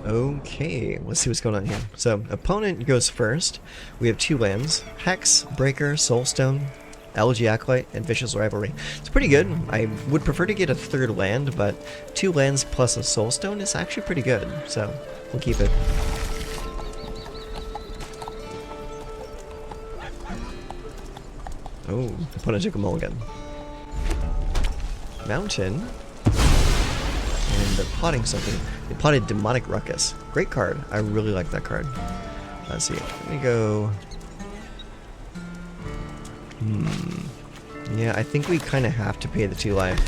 Okay, let's see what's going on here. So, opponent goes first. We have 2 lands. Hex, Breaker, Soulstone, Elegy Acolyte, and Vicious Rivalry. It's pretty good. I would prefer to get a 3rd land, but 2 lands plus a Soulstone is actually pretty good. So, we'll keep it. Oh, opponent took a mulligan. Mountain. And they're potting something. They potted Demonic Ruckus. Great card. I really like that card. Let's see. Let me go... Yeah, I think we kind of have to pay the 2 life.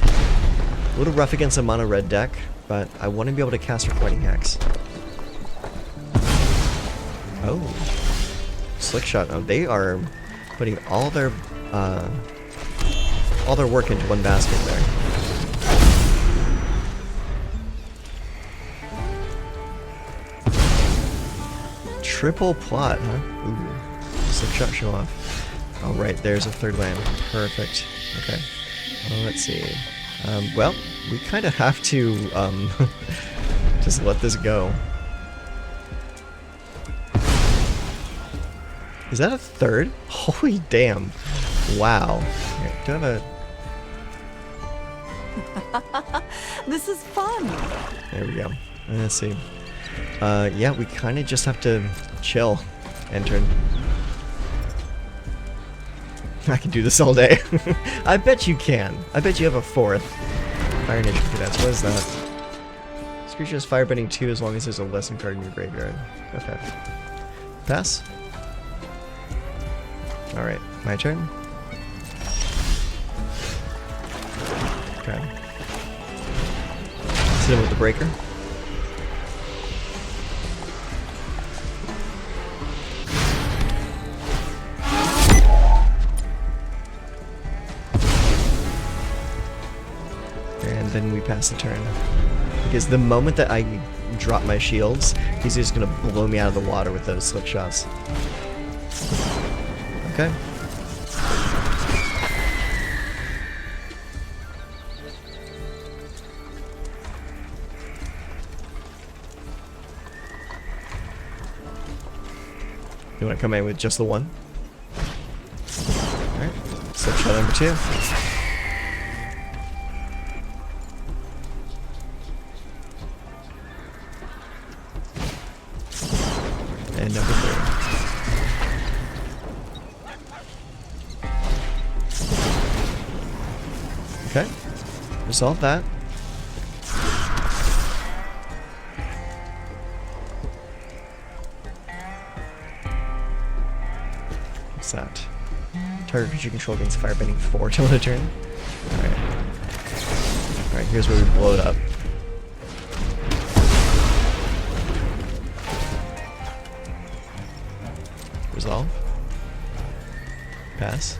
A little rough against a mono red deck, but I want to be able to cast Requiting Hex. Oh. Slick Shot. Oh, they are putting all their work into one basket there. Triple plot, huh? Ooh. Slick Shot show off. Oh, right, there's a 3rd land. Perfect. Okay. Well, let's see. Well, we kind of have to just let this go. Is that a 3rd? Holy damn. Wow. Here, do I have a... This is fun. There we go. Let's see. Yeah, we kind of just have to chill and turn. I can do this all day. I bet you can. I bet you have a 4th. Fire Ninja Cadets. What is that? This creature has firebending 2 as long as there's a lesson card in your graveyard. Okay. Pass. Alright, my turn. Okay. Let's hit him with the breaker. And then we pass the turn. Because the moment that I drop my shields, he's just gonna blow me out of the water with those slick shots. Okay. You want to come in with just the 1? Alright. Slick shot number 2. And number 3. Okay, resolve that. What's that? Target creature control gains firebending 4 till the turn. Alright. Alright, here's where we blow it up. Resolve. Pass.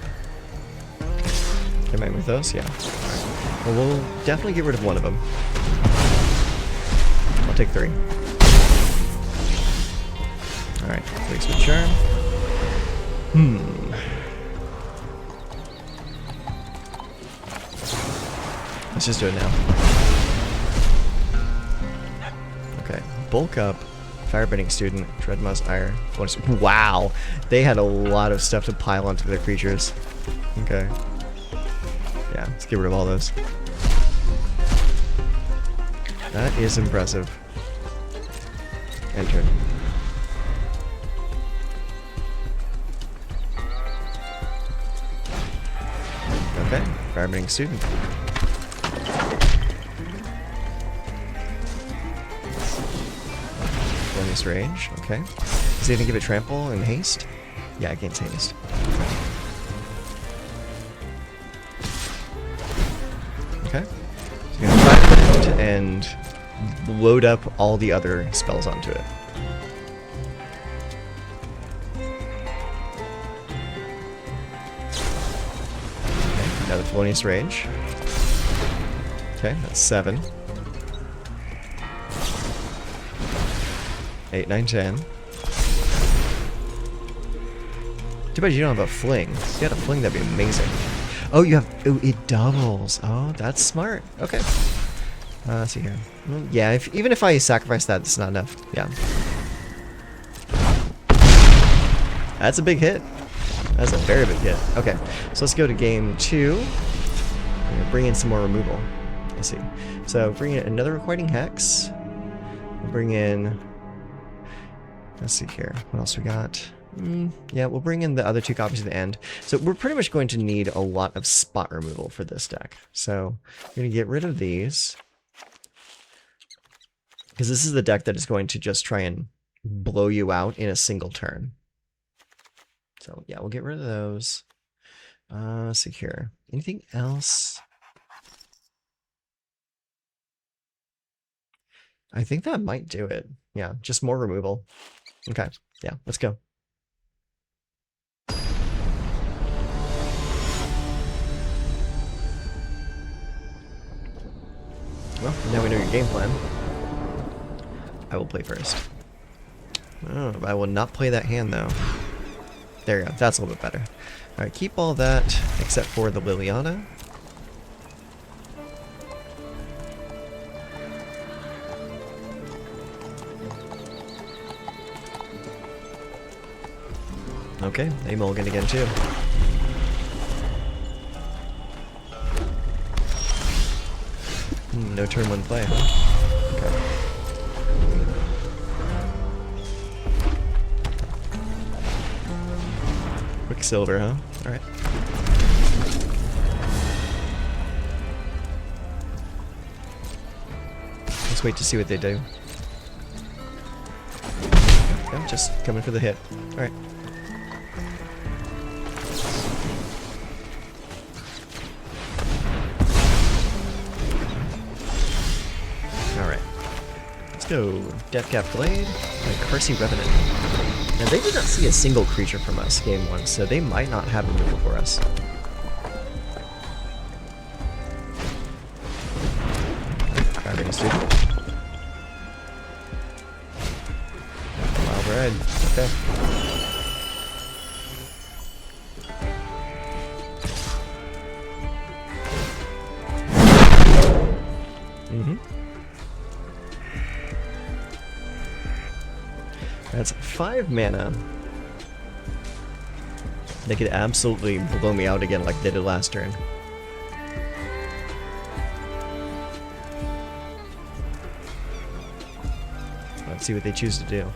Am I with those? Yeah. Well, we'll definitely get rid of one of them. I'll take 3. Alright, Wastewood Charm. Let's just do it now. Okay, bulk up. Firebending Student, Dreadmouse Ire. Wow! They had a lot of stuff to pile onto their creatures. Okay. Yeah, let's get rid of all those. That is impressive. Enter. Okay, Firebending Student. Bonus range, okay. Is he gonna give it trample and haste? Yeah, it gains haste. Okay. So you're gonna firebend and load up all the other spells onto it. Okay, now the Felonious Rage. Okay, that's 7. 8, 9, 10. Too bad you don't have a fling. If you had a fling, that'd be amazing. Oh, you have... Oh, it doubles. Oh, that's smart. Okay. Let's see here. Well, yeah, even if I sacrifice that, it's not enough. Yeah. That's a big hit. That's a very big hit. Okay, so let's go to game 2. I'm gonna bring in some more removal. Let's see. So bring in another Requiting Hex. We'll bring in... Let's see here. What else we got? Yeah, we'll bring in the other 2 copies at the end. So we're pretty much going to need a lot of spot removal for this deck. So we're going to get rid of these. Because this is the deck that is going to just try and blow you out in a single turn. So yeah, we'll get rid of those. Let's see here. Anything else? I think that might do it. Yeah, just more removal. Okay, yeah, let's go. Well, now we know your game plan. I will play first. Oh, I will not play that hand, though. There you go. That's a little bit better. Alright, keep all that except for the Liliana. Okay, they mulligan again, too. No turn 1 play, huh? Okay. Quicksilver, huh? Alright. Let's wait to see what they do. Yeah, just coming for the hit. Alright. Go Deathcap Glade and Cursey Revenant. Now they did not see a single creature from us game 1, so they might not have removal for us. Grabbing a student. Wild Red. Okay. That's 5 mana. They could absolutely blow me out again like they did last turn. Let's see what they choose to do.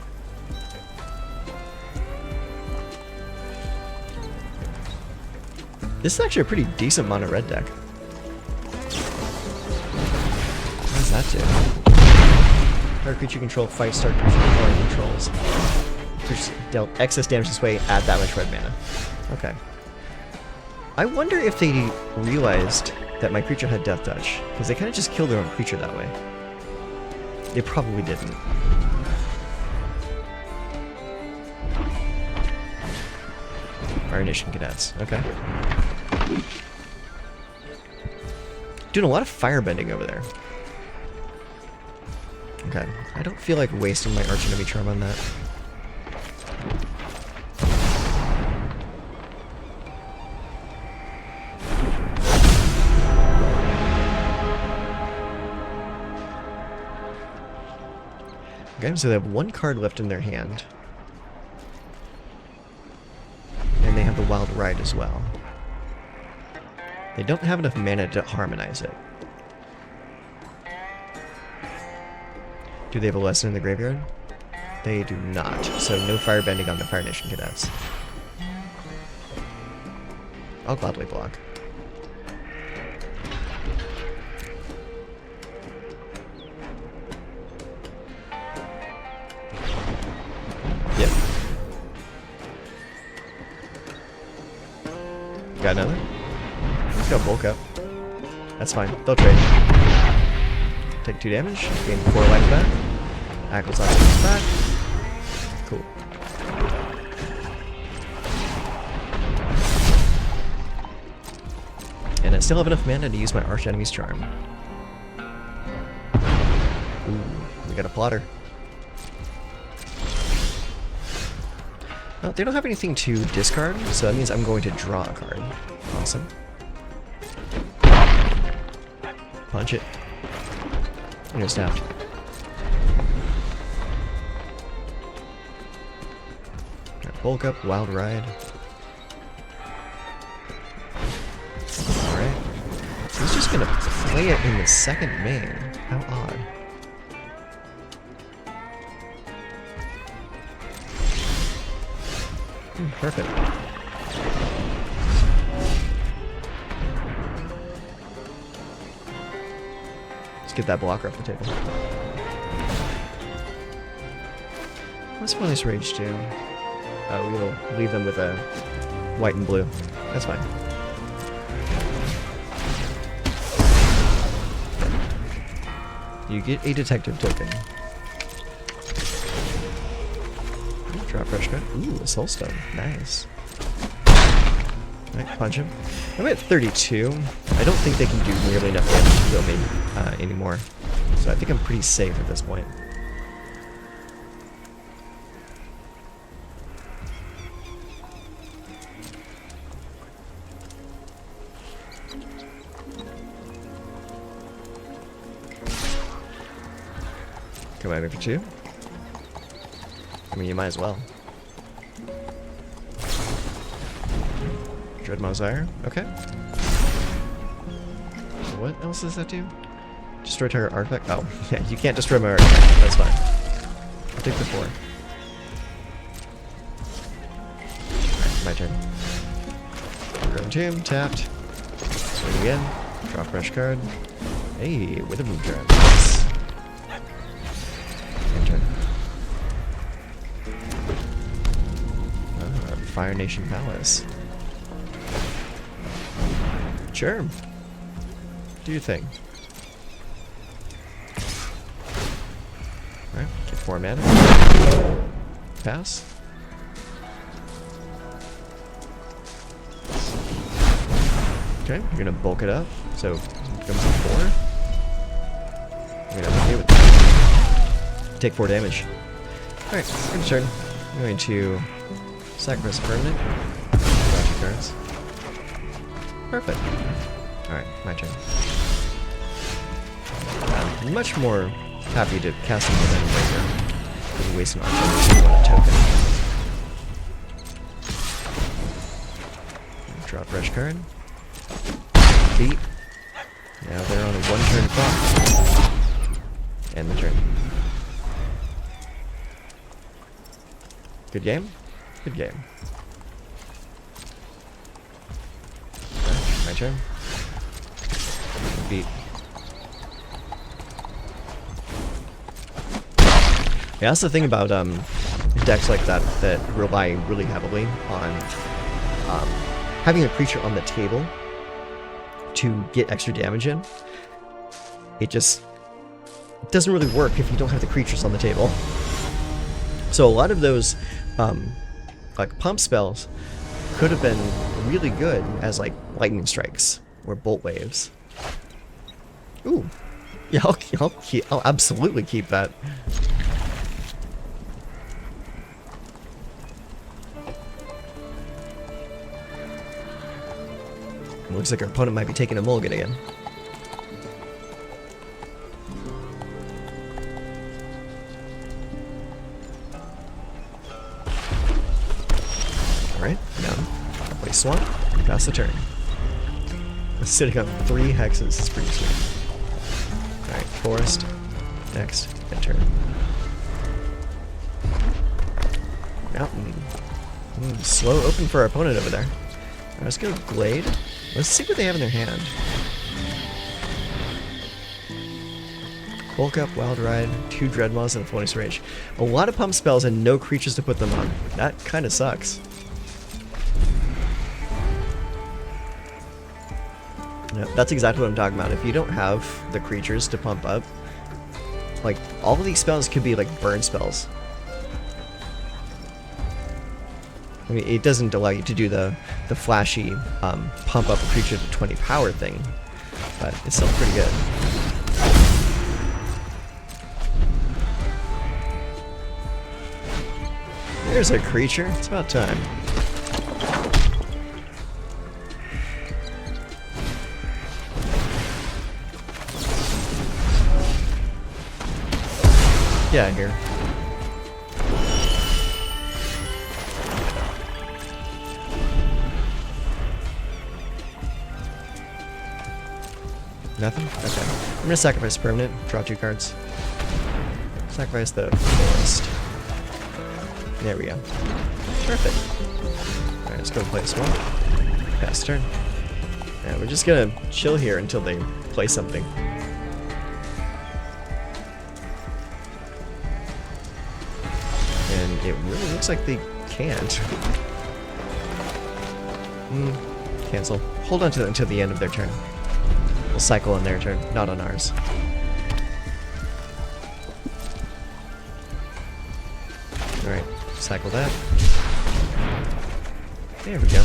This is actually a pretty decent mono red deck. What does that do? Target creature control fight, start creature controls. Creatures dealt excess damage this way, add that much red mana. Okay. I wonder if they realized that my creature had Death Touch, because they kind of just killed their own creature that way. They probably didn't. Archenemy Cadets, okay. Doing a lot of firebending over there. Okay, I don't feel like wasting my Archenemy Charm on that. Okay, so they have 1 card left in their hand. And they have the Wild Ride as well. They don't have enough mana to harmonize it. Do they have a lesson in the graveyard? They do not, so no firebending on the Fire Nation Cadets. I'll gladly block. Yep. Got another? Let's go bulk up. That's fine, they'll trade. Take 2 damage, gain 4 life back. Ackles on back. Cool. And I still have enough mana to use my Archenemy's Charm. Ooh, we got a plotter. Well, they don't have anything to discard, so that means I'm going to draw a card. Awesome. Punch it. You're snapped. Bulk up, wild ride. Alright. He's just gonna play it in the second main. How odd. Perfect. Let's get that blocker off the table. What's Bonus Rage do? We'll leave them with a white and blue. That's fine. You get a detective token. Drop fresh card. Ooh, a soulstone. Nice. Alright, punch him. I'm at 32. I don't think they can do nearly enough damage to kill me anymore. So I think I'm pretty safe at this point. Come over for 2. I mean, you might as well. Dread Mausier. Okay. What else does that do? Destroy target artifact? Oh, yeah, you can't destroy my artifact. That's fine. I'll take the 4. Alright, my turn. Overgrown Tomb, tapped. Swing again. Draw fresh card. Hey, Witherbloom Charm. Nice. Your turn. Fire Nation Palace. Sure. Do your thing. Alright, get 4 mana. Pass. Okay, you're gonna bulk it up, so it becomes a 4. I'm gonna okay with that. Take 4 damage. Alright, good turn. I'm going to sacrifice a permanent. Draw 2 cards. Perfect. Alright, my turn. I'm much more happy to cast some momentum breaker than waste an Archenemy on a token. Draw a fresh card. Beat. Now they're on a 1-turn clock. End the turn. Good game? Good game. My turn. Beat. Yeah, that's the thing about decks like that that rely really heavily on having a creature on the table to get extra damage in. It just doesn't really work if you don't have the creatures on the table. So a lot of those like pump spells could have been really good as like lightning strikes or bolt waves. Ooh, yeah, I'll absolutely keep that. Looks like our opponent might be taking a mulligan again. Alright, down. Play Swamp, pass the turn. Sitting on 3 hexes is pretty sweet. Alright, Forest, next, and turn. Mountain. Slow open for our opponent over there. Right, let's go Glade. Let's see what they have in their hand. Bulk up, Wild Ride, 2 Dreadmaws, and a Bonus Rage. A lot of pump spells and no creatures to put them on. That kind of sucks. Yeah, that's exactly what I'm talking about. If you don't have the creatures to pump up, like, all of these spells could be like burn spells. I mean, it doesn't allow you to do the flashy pump up a creature to 20 power thing, but it's still pretty good. There's a creature. It's about time. Get out of here. Nothing? Okay. I'm gonna sacrifice permanent, draw 2 cards. Sacrifice the forest. There we go. Perfect. Alright, let's go play a swamp. Pass turn. And we're just gonna chill here until they play something. And it really looks like they can't. Cancel. Hold on to it until the end of their turn. We'll cycle on their turn, not on ours. Alright, cycle that. There we go.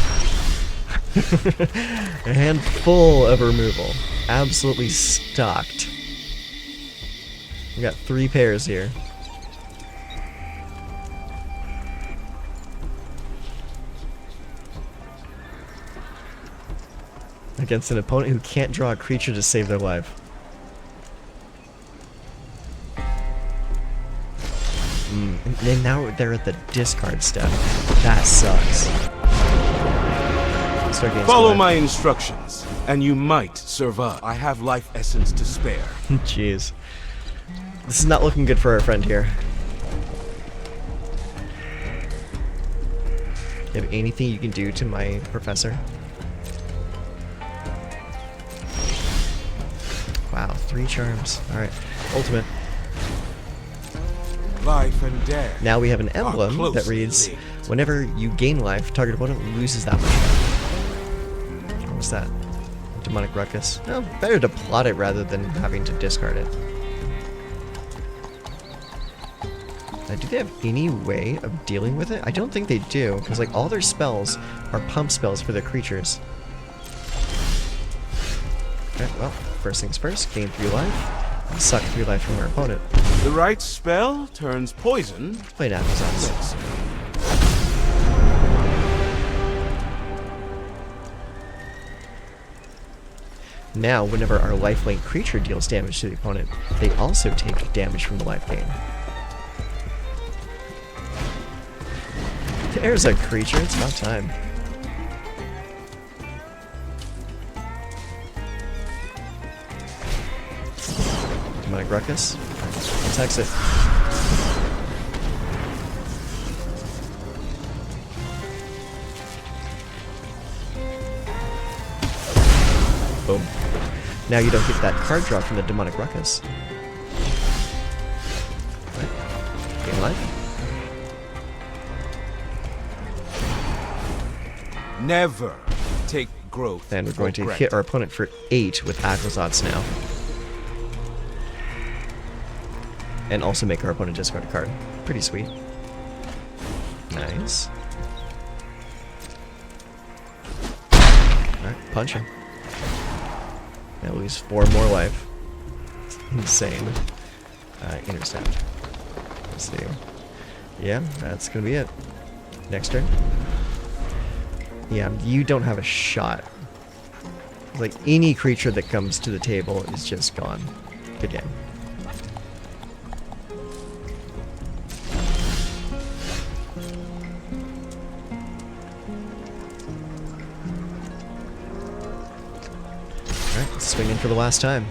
A hand full of removal. Absolutely stocked. We got 3 pairs here. Against an opponent who can't draw a creature to save their life. And now they're at the discard step. That sucks. Follow my instructions, and you might survive. I have life essence to spare. Jeez. This is not looking good for our friend here. You have anything you can do to my professor? Wow, 3 charms. Alright, ultimate. Life and death. Now we have an emblem that reads, whenever you gain life, target opponent loses that much life. What was that? Demonic Ruckus. No, better to plot it rather than having to discard it. Do they have any way of dealing with it? I don't think they do, because like all their spells are pump spells for their creatures. Okay, well, first things first, gain 3 life, and suck 3 life from our opponent. The right spell turns poison. Play Applesauce. Now, whenever our lifelink creature deals damage to the opponent, they also take damage from the life gain. There's a creature, it's about time. Demonic Ruckus. Attacks it. Boom. Now you don't get that card draw from the Demonic Ruckus. Right. Gain life. Never take growth. And we're going to hit our opponent for 8 with Applesauce now. And also make our opponent discard a card. Pretty sweet. Nice. Alright, punch him. At least 4 more life. Insane. Intercept. Let's see. Yeah, that's gonna be it. Next turn. Yeah, you don't have a shot. Like, any creature that comes to the table is just gone. Good game. Alright, let's swing in for the last time.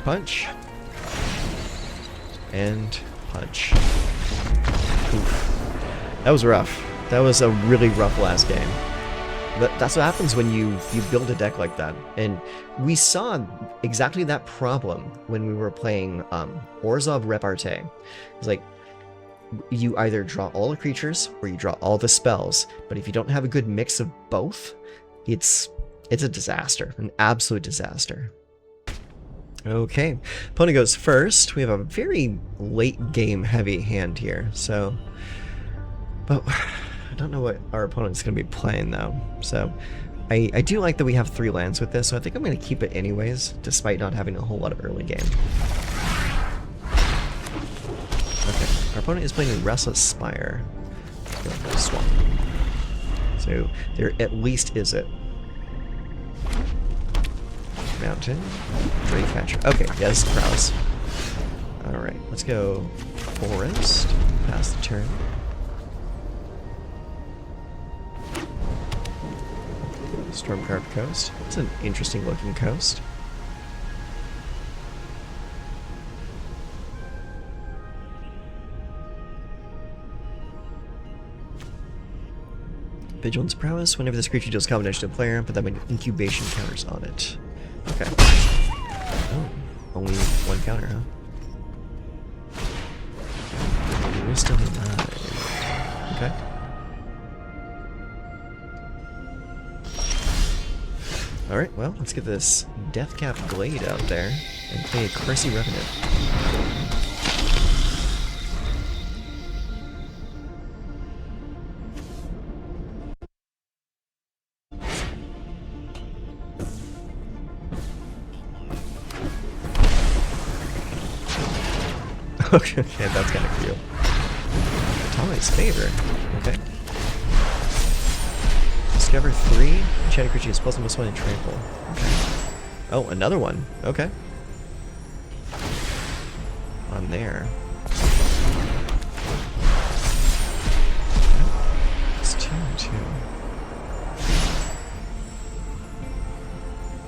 Punch. And punch. Oof. That was rough. That was a really rough last game. That's what happens when you build a deck like that. And we saw exactly that problem when we were playing Orzhov Repartee. It's like, you either draw all the creatures or you draw all the spells, but if you don't have a good mix of both, it's a disaster, an absolute disaster. Okay, opponent goes first. We have a very late game heavy hand here, so, but I don't know what our opponent's going to be playing though. So I do like that we have 3 lands with this, so I think I'm going to keep it anyways, despite not having a whole lot of early game. Okay, our opponent is playing a Restless Spire. Swamp. So there at least is it. Mountain. Draycatcher. Okay, yes, prowess. Alright, let's go forest. Pass the turn. Stormcarved Coast. It's an interesting looking coast. Vigilance Prowess. Whenever this creature deals combat damage to a player, put them in incubation counters on it. Okay. Oh, only one counter, huh? We're still alive. Okay. Alright, well, let's get this Deathcap Glade out there and play a Cursey Revenant. Okay, that's kind of cute. Tommy's favor. Okay. Discover 3. Enchanted creature gets +1/+1 and trample. Okay. Oh, another one. Okay. On there. It's 2/2.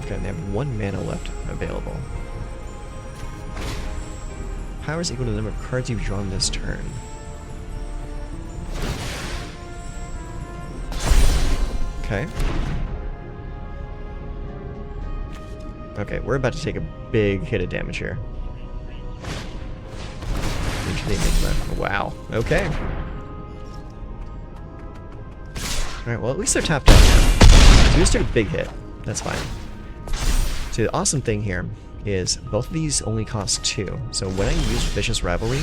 Okay, and they have 1 mana left available. Power is equal to the number of cards you've drawn this turn. Okay. Okay, we're about to take a big hit of damage here. Wow. Okay. Alright, well at least they're tapped out now. So we just took a big hit. That's fine. So the awesome thing here is both of these only cost 2. So when I use Vicious Rivalry,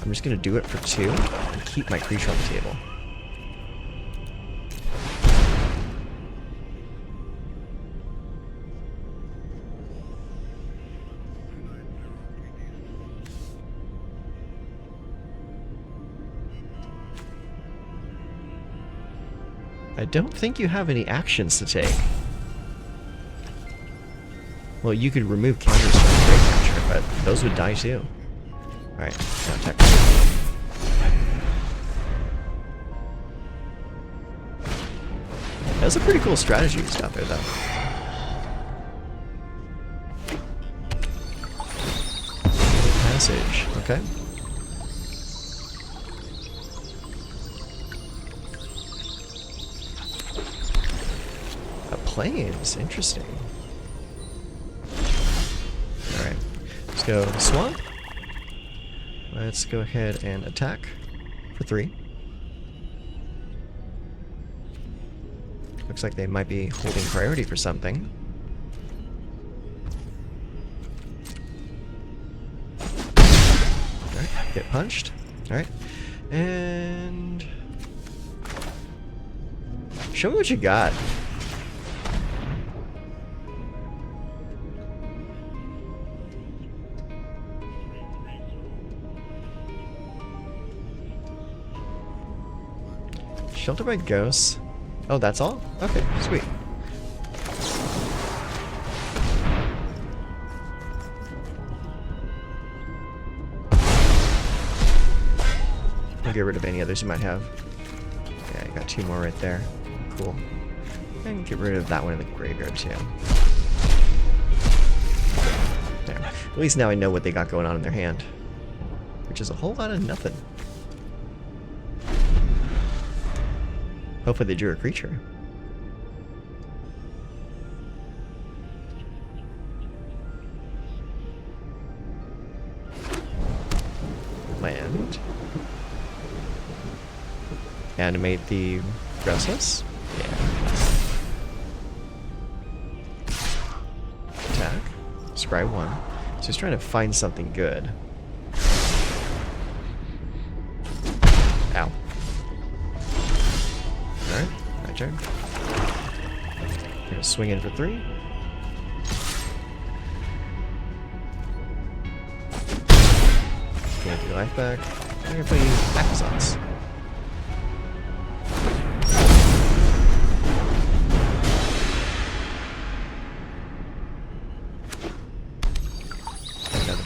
I'm just going to do it for 2 and keep my creature on the table. I don't think you have any actions to take. Well, you could remove counters from the Draycatcher, but those would die too. Alright, now attack. That's a pretty cool strategy used out there, though. Passage, okay. Plains, interesting. Alright, let's go swamp. Let's go ahead and attack for 3. Looks like they might be holding priority for something. Alright, get punched. Alright, and show me what you got. Shelter by ghosts. Oh, that's all? Okay, sweet. I'll get rid of any others you might have. Yeah, I got 2 more right there. Cool. And get rid of that one in the graveyard too. There. At least now I know what they got going on in their hand. Which is a whole lot of nothing. Hopefully they drew a creature. Land. Animate the Restless. Yeah. Attack. Scry 1. So he's trying to find something good. Ow. Alright, my turn. I'm gonna swing in for 3. Gain 3 life back. I'm gonna play Axons.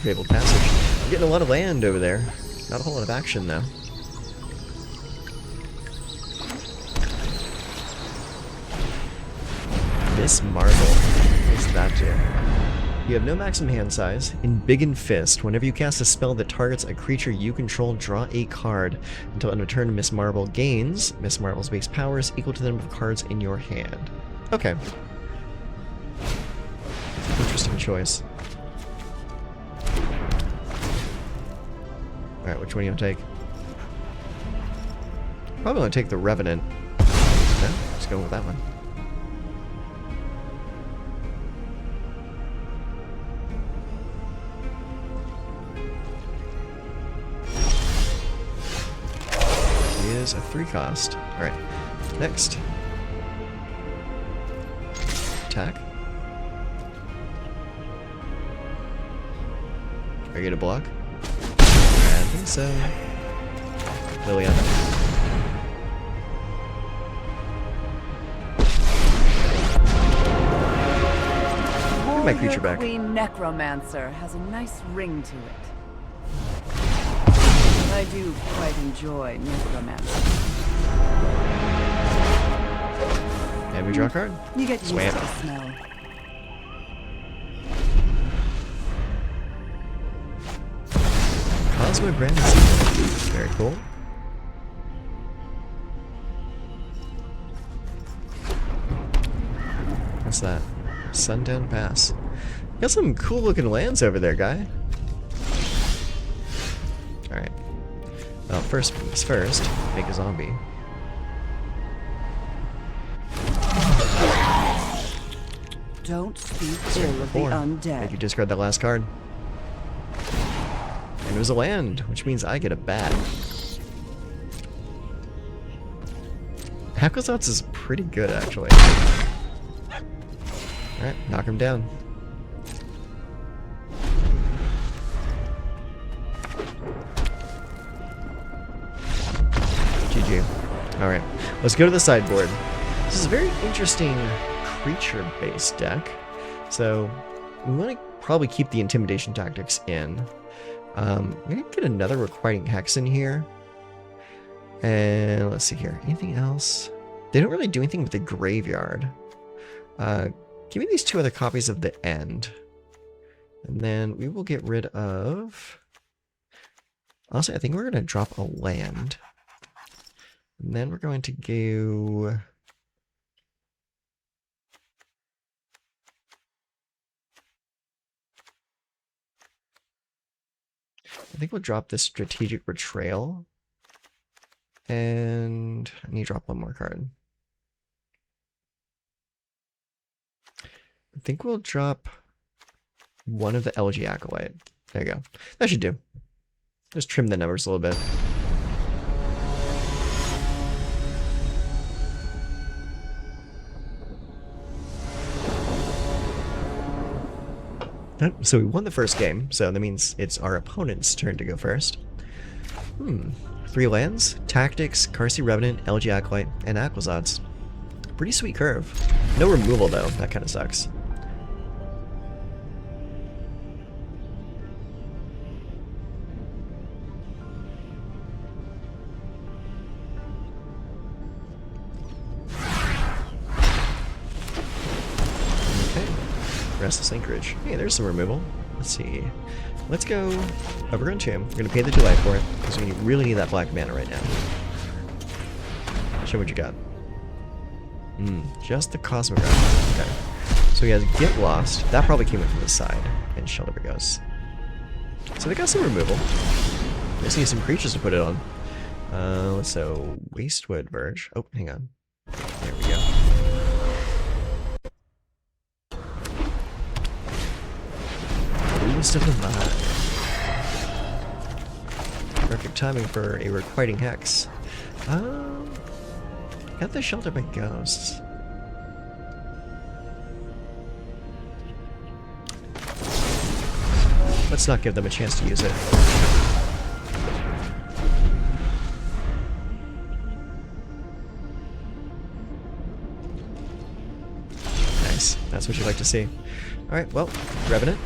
Fabled Passage. I'm getting a lot of land over there. Not a whole lot of action, though. Miss Marble. What's that do? You have no maximum hand size. In Big Fist, whenever you cast a spell that targets a creature you control, draw a card. Until end of turn, Miss Marble gains Miss Marble's base powers equal to the number of cards in your hand. Okay. Interesting choice. Alright, which one are you gonna take? Probably gonna take the Revenant. Okay, let's go with that one. Is a 3-cost. Alright, next. Attack. Are you gonna block? I think so. Liliana. Give my creature back. Queen Necromancer has a nice ring to it. I do quite enjoy necromancy. And we draw a card. You get used to Swamp. the smell. Cosmo Brandon. Very cool. What's that? Sundown Pass. Got some cool looking lands over there, guy. Alright. Well, first things first, make a zombie. Don't speak ill of the undead. Make you discard that last card. And it was a land, which means I get a bat. Hacklezots is pretty good, actually. Alright, knock him down. GG. Alright, let's go to the sideboard. This is a very interesting creature-based deck. So, we want to probably keep the Intimidation Tactics in. I'm going to get another Requiting Hex in here. And let's see here. Anything else? They don't really do anything with the graveyard. Give me these 2 other copies of the End. And then we will get rid of... Honestly, I think we're going to drop a land. And then we're going to go... I think we'll drop this Strategic Betrayal. And I need to drop one more card. I think we'll drop one of the LG Acolyte. There you go. That should do. Just trim the numbers a little bit. So we won the first game, so that means it's our opponent's turn to go first. 3 lands, Tactics, Karsi Revenant, LG Acolyte, and Aquazots. Pretty sweet curve. No removal though, that kind of sucks. Restless Anchorage. Hey, there's some removal. Let's see. Let's go Overgrown Tomb. We're going to pay the delay for it, because we really need that black mana right now. Show what you got. Just the Cosmograph. Okay. So he has Get Lost. That probably came in from the side. And Shelter goes. So they got some removal. They just need some creatures to put it on. So, Wastewood Verge. Oh, hang on. There we go. Of the mind. Perfect timing for a Requiting Hex. Got the Shelter by Ghosts. Let's not give them a chance to use it. Nice. That's what you'd like to see. Alright, well, Revenant.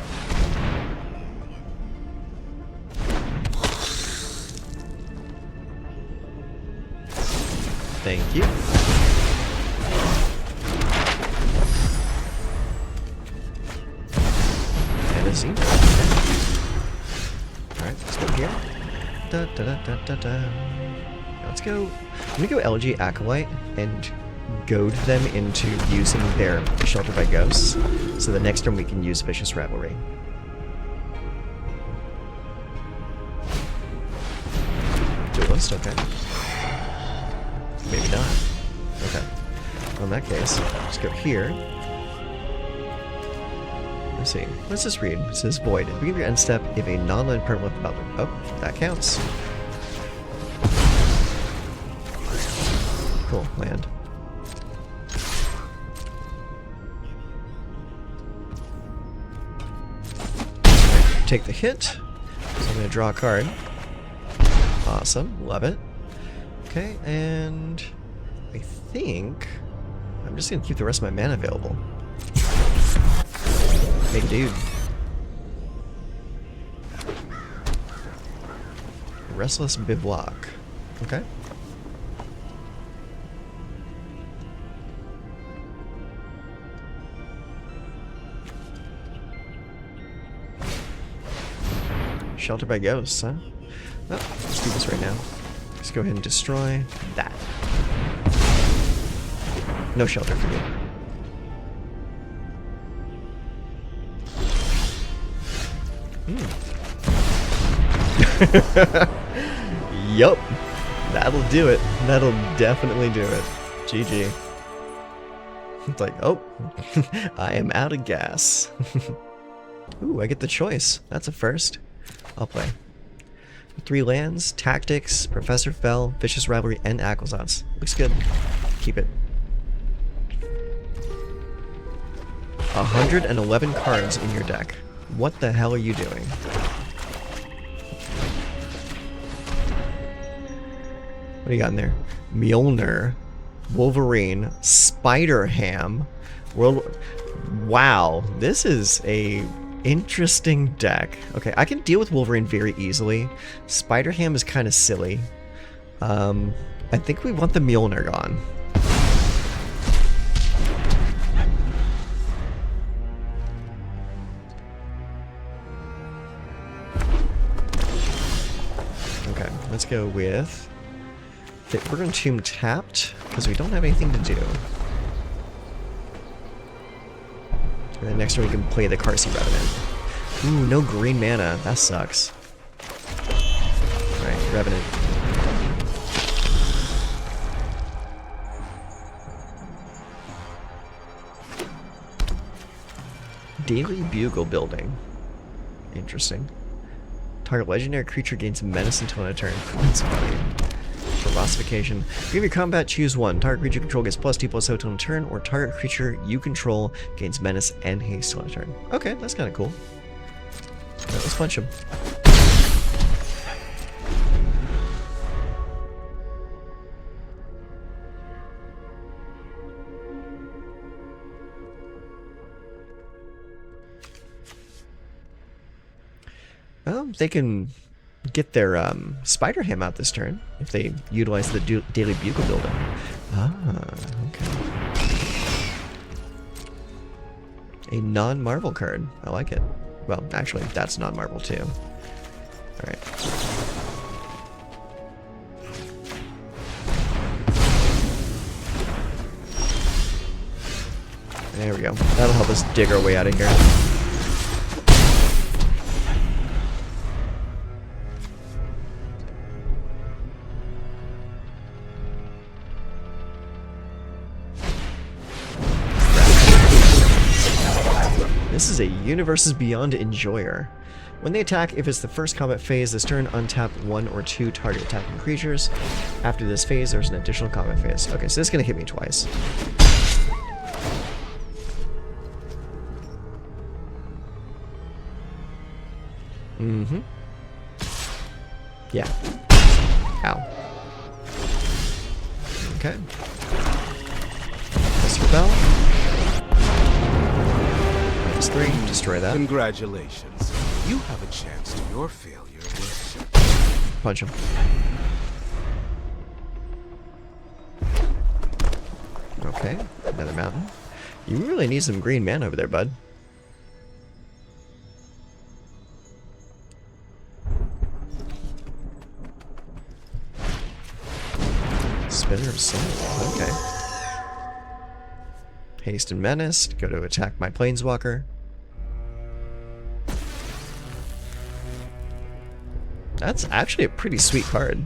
Thank you. Tennessee. Alright, let's go here. Da, da, da, da, da, da. Let's go. I'm gonna go LG Acolyte and goad them into using their Shelter by Ghosts. So the next turn we can use Vicious Rivalry. Duelist, okay. Maybe not. Okay. Well, in that case, let's go here. Let's see. What's this read? It says Void. At the beginning of your end step, if a non-land permanent with Butler. Oh, that counts. Cool, land. Take the hit. So I'm going to draw a card. Awesome, love it. Okay, and I think I'm just going to keep the rest of my mana available. Big dude. Restless Bivouac. Okay. Shelter by Ghosts, huh? Oh, let's do this right now. Let's go ahead and destroy that. No shelter for me. Yup. That'll do it. That'll definitely do it. GG. It's like, oh, I am out of gas. Ooh, I get the choice. That's a first. I'll play. 3 lands, Tactics, Professor Fel, Vicious Rivalry, and Aquazats. Looks good. Keep it. 111 cards in your deck. What the hell are you doing? What do you got in there? Mjolnir, Wolverine, Spider-Ham, Wow, this is a interesting deck. Okay, I can deal with Wolverine very easily. Spider-Ham is kind of silly. I think we want the Mjolnir gone. Okay, let's go with Overgrown Tomb tapped, because we don't have anything to do. And then next turn we can play the Carcy Revenant. Ooh, no green mana. That sucks. Alright, Revenant. Daily Bugle Building. Interesting. Target legendary creature gains menace until end of turn. That's funny. Philosophication. Give your combat, choose one. Target creature you control gets +2/+0 till end of turn, or target creature you control gains menace and haste till end of turn. Okay, that's kind of cool. Alright, let's punch him. Well, they can get their Spider-Ham out this turn if they utilize the Daily Bugle Building. Ah, okay. A non-Marvel card. I like it. Well, actually, that's non-Marvel too. Alright. There we go. That'll help us dig our way out of here. This is a Universes Beyond Enjoyer. When they attack, if it's the first combat phase this turn, untap 1 or 2 target attacking creatures. After this phase, there's an additional combat phase. Okay, so this is going to hit me twice. Mm-hmm. Yeah. Ow. Okay. Mr. Bell. -3, destroy that. Congratulations. You have a chance to your failure with... Punch him. Okay, another mountain. You really need some green mana over there, bud. Spinner of Soul, okay. Haste and Menace, go to attack my Planeswalker. That's actually a pretty sweet card.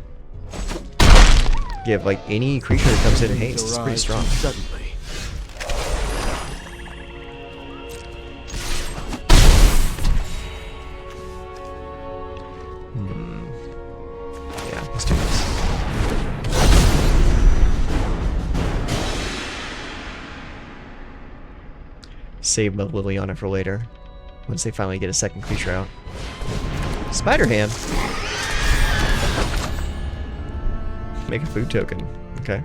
Give like any creature that comes in haste, it's pretty strong. Suddenly. Yeah, let's do this. Save the Liliana for later, once they finally get a second creature out. Spider Hand. Make a food token. Okay.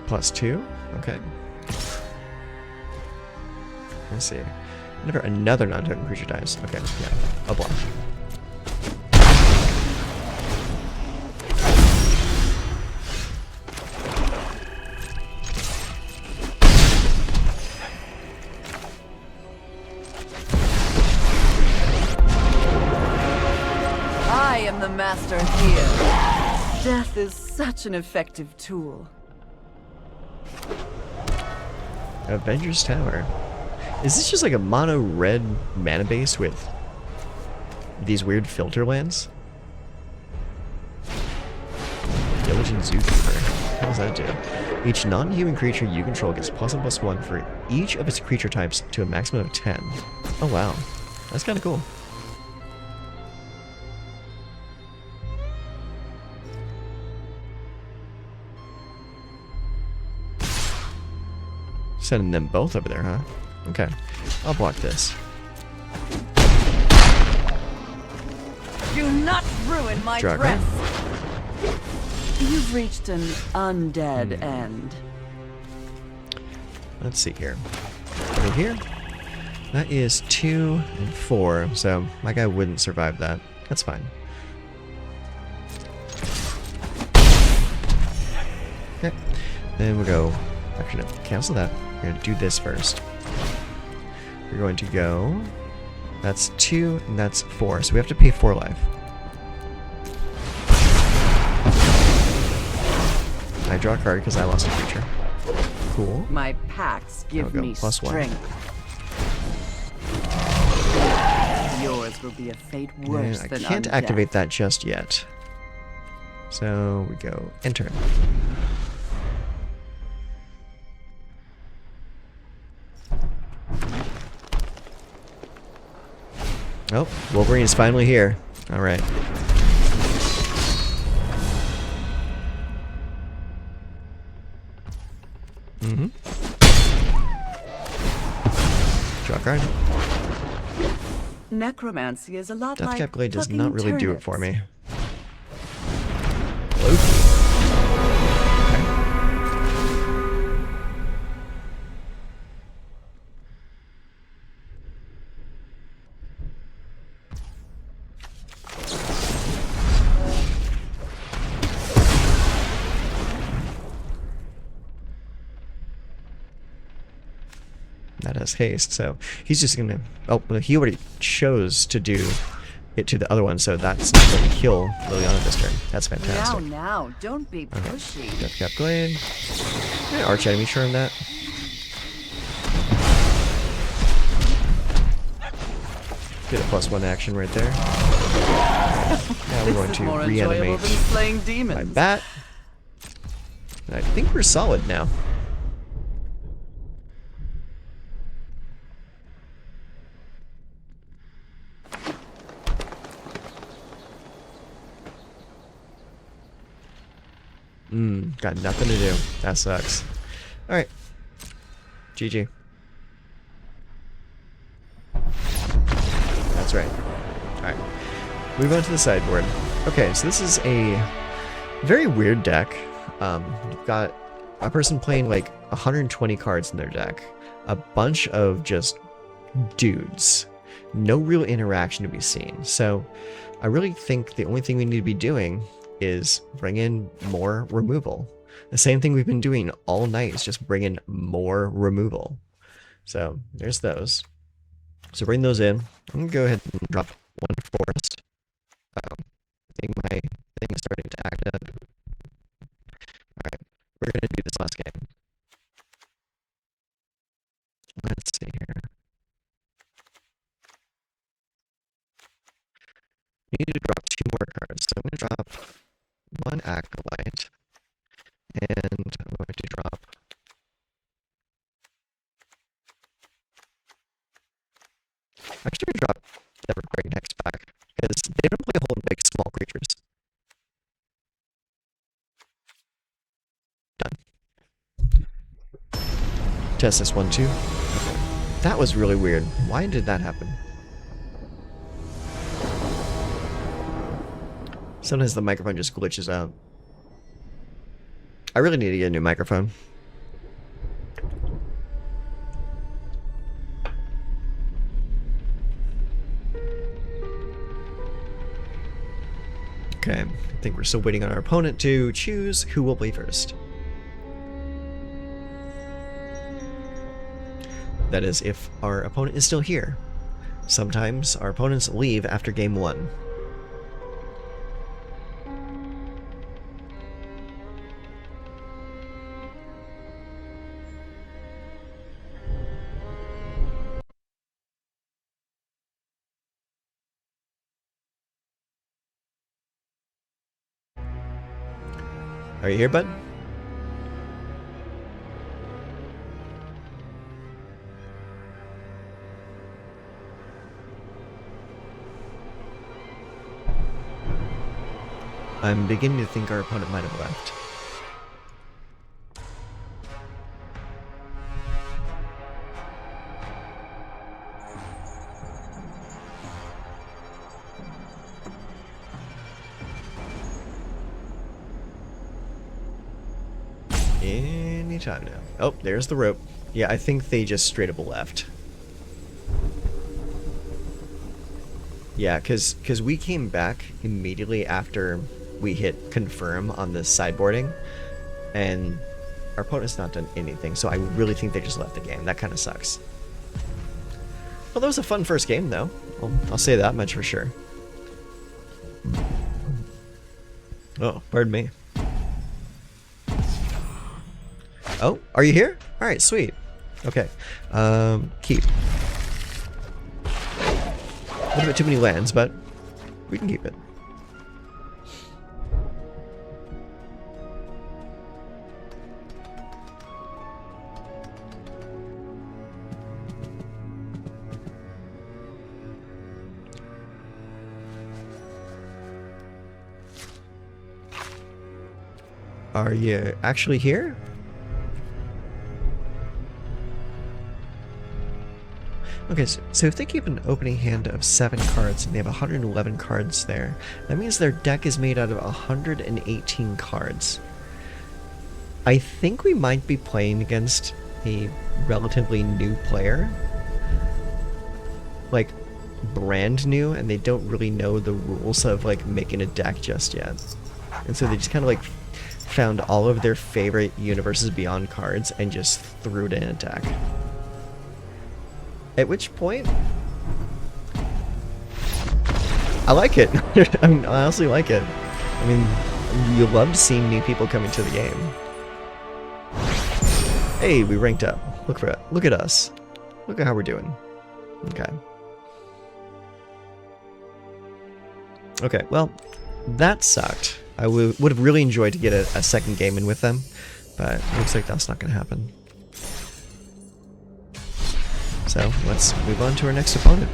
+2. Okay. Let's see. Whenever another non-token creature dies. Okay, yeah. I'll block. I am the master here. Death is such an effective tool. Avengers Tower. Is this just like a mono red mana base with these weird filter lands? Diligent Zookeeper. What does that do? Each non-human creature you control gets +1/+1 for each of its creature types to a maximum of 10. Oh wow. That's kind of cool. Sending them both over there, huh? Okay. I'll block this. Do not ruin my Draw a dress. You've reached an undead end. Let's see here. Right here. That is 2 and 4, so my guy wouldn't survive that. That's fine. Okay. Then we'll go. Actually, no, cancel that. We're going to do this first. We're going to go. That's 2 and that's 4, so we have to pay 4 life. I draw a card because I lost a creature. Cool. My packs give me +1. strength. Yours will be a fate And worse I than can't undeath. activate that just yet. So we go enter. Oh, Wolverine is finally here. All right. Mm-hmm. Draw a card. Necromancy is a lot like Deathcap Glade does plucking not really do it for turnips. me. Loki. That has haste, so he's just gonna. Oh, well, he already chose to do it to the other one, so that's not going to kill Liliana this turn. That's fantastic. Now, don't be pushy. Deathcap Glade. Yeah, Archenemy Charm that. Get a +1 action right there. Now we're going This is to more enjoyable reanimate than slaying my demons. bat. And I think we're solid now. Got nothing to do. That sucks. Alright. GG. That's right. Alright. Move on to the sideboard. Okay, so this is a very weird deck. You've got a person playing like 120 cards in their deck. A bunch of just dudes. no real interaction to be seen. So I really think the only thing we need to be doing is bring in more removal. The same thing we've been doing all night is just bring in more removal. So there's those. So bring those in. I'm going to go ahead and drop one forest. I think my thing is starting to act up. Alright, we're going to do this last game. Let's see here. We need to drop 2 more cards. So I'm going to drop 1 Acolyte. And I'm going to drop actually drop the Requiting Hex back, because they don't play a whole big small creatures. Done. Test this 1, 2. Okay. That was really weird. Why did that happen? Sometimes the microphone just glitches out. I really need to get a new microphone. Okay, I think we're still waiting on our opponent to choose who will play first. That is, if our opponent is still here. Sometimes our opponents leave after game 1. Are you here, bud? I'm beginning to think our opponent might have left. Anytime now. Oh, there's the rope. Yeah, I think they just straight up left. Yeah, because we came back immediately after we hit confirm on the sideboarding, and our opponent's not done anything, so I really think they just left the game. That kind of sucks. Well, that was a fun first game, though. I'll say that much for sure. Oh, pardon me. Oh, are you here? Alright, sweet. Okay. Keep. A little bit too many lands, but we can keep it. Are you actually here? Okay, so if they keep an opening hand of 7 cards and they have 111 cards there, that means their deck is made out of 118 cards. I think we might be playing against a relatively new player. Like, brand new, and they don't really know the rules of, like, making a deck just yet. And so they just kind of, like, found all of their favorite Universes Beyond cards and just threw it in a deck. At which point, I like it. I mean, I honestly like it. I mean, you love seeing new people coming to the game. Hey, we ranked up. Look for it. Look at us. Look at how we're doing. Okay. Okay, well, that sucked. I would have really enjoyed to get a second game in with them, but it looks like that's not going to happen. So let's move on to our next opponent.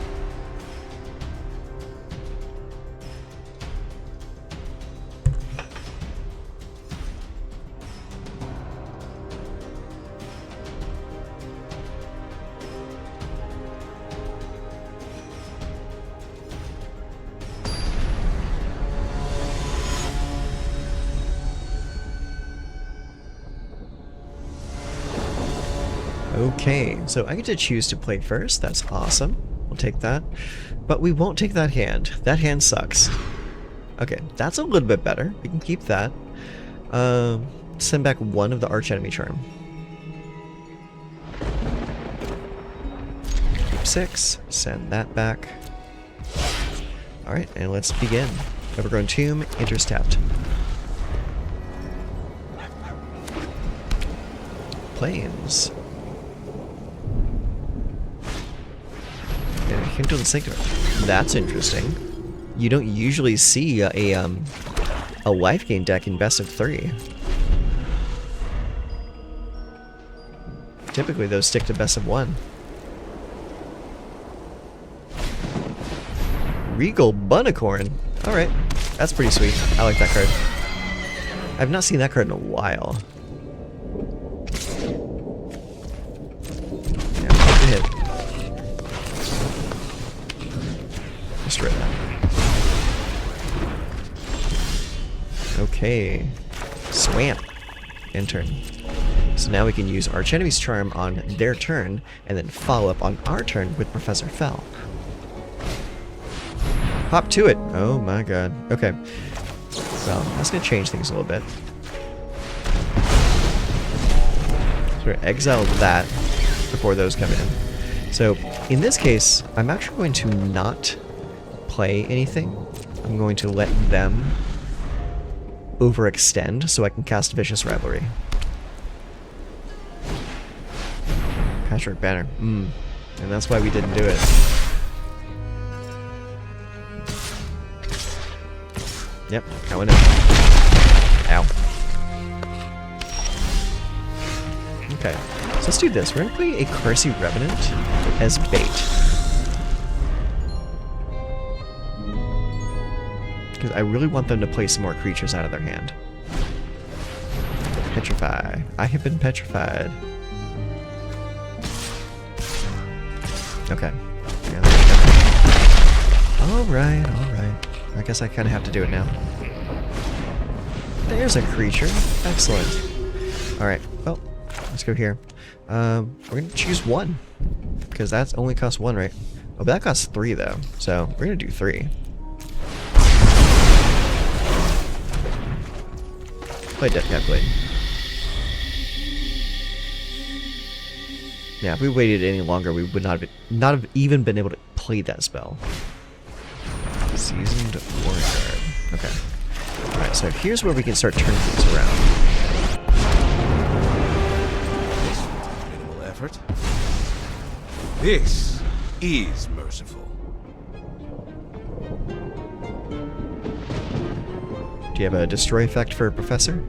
Okay, so I get to choose to play first. That's awesome. We'll take that. But we won't take that hand. That hand sucks. Okay, that's a little bit better. We can keep that. Send back one of the Archenemy Charm. Keep 6. Send that back. Alright, and let's begin. Overgrown Tomb, enters tapped. Plains. And Hint of the Sanctum. That's interesting. You don't usually see a life gain deck in best of 3. Typically those stick to best of 1. Regal Bunicorn. Alright, that's pretty sweet. I like that card. I've not seen that card in a while. Yeah, take the hit. Destroy that. Okay. Swamp. End turn. So now we can use Archenemy's Charm on their turn, and then follow up on our turn with Professor Fel. Hop to it! Oh my god. Okay. Well, that's gonna change things a little bit. So we're gonna exile that before those come in. So, in this case, I'm actually going to not play anything. I'm going to let them overextend so I can cast Vicious Rivalry. Patchwork Banner. And that's why we didn't do it. Yep, that went in. Ow. Okay, so let's do this. We're gonna play a Cursey Revenant as bait. Because I really want them to play some more creatures out of their hand. Petrify. I have been petrified. Okay. Yeah, alright, alright. I guess I kind of have to do it now. There's a creature. Excellent. Alright, well, let's go here. We're going to choose 1. Because that only costs 1, right? Oh, but that costs 3, though. So, we're going to do 3. Play Deathcap Glade. Yeah, if we waited any longer, we would not have even been able to play that spell. Seasoned War card. Okay. Alright, so here's where we can start turning things around. Minimal effort. This is merciful. Do you have a destroy effect for Professor? No,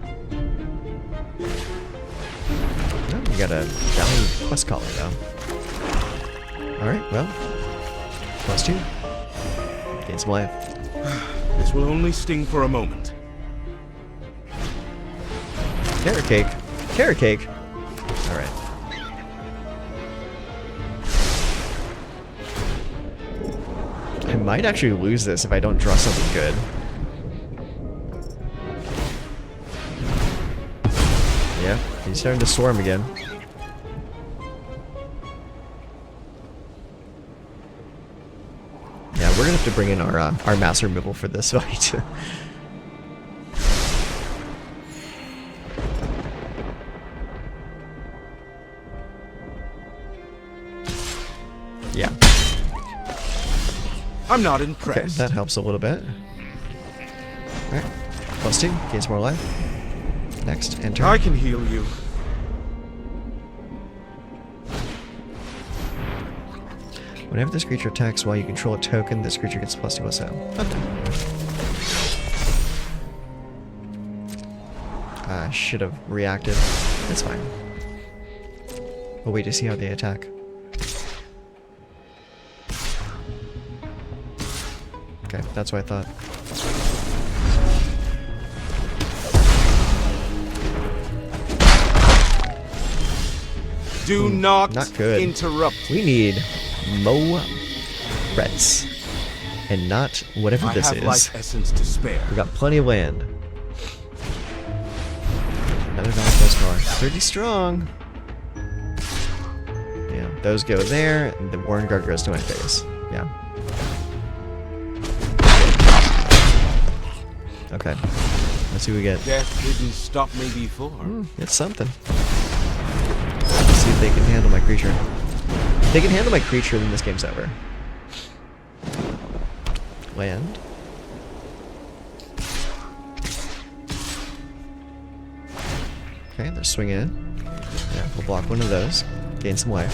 you got a Valley Quest Caller, though. Alright, well. +2. Gain some life. This will only sting for a moment. Carrot cake. Carrot cake. Alright. I might actually lose this if I don't draw something good. Yeah, he's starting to swarm again. Yeah, we're gonna have to bring in our mass removal for this fight. Yeah. I'm not Okay, impressed. that helps a little bit. Alright. +2, gains more life. Next, enter. I can heal you. Whenever this creature attacks while you control a token, this creature gets +2/+7. Okay. I should have reacted. That's fine. We'll wait to see how they attack. Okay, that's what I thought. Do not good. interrupt. We need Mo Reds. And not whatever I this have is. life essence to spare. We got plenty of land. Another Valley Quest Caller. Pretty strong. Yeah. those go there, and the Warren Guard goes to my face. Yeah. Okay. Let's see what we get. Death didn't stop me before. It's something. Let's see if they can handle my creature. If they can handle my creature, then this game's over. Land. Okay, they're swinging in. Yeah, we'll block one of those. Gain some life.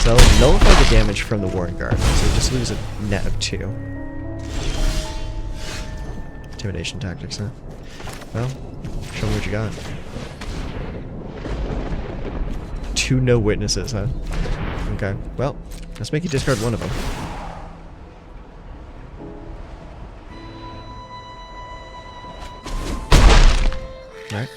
So I'll nullify the damage from the Warren Guard. So we just lose a net of 2. Intimidation Tactics, huh? Well, show me what you got. 2 no witnesses, huh? Okay, well, let's make you discard one of them. Alright.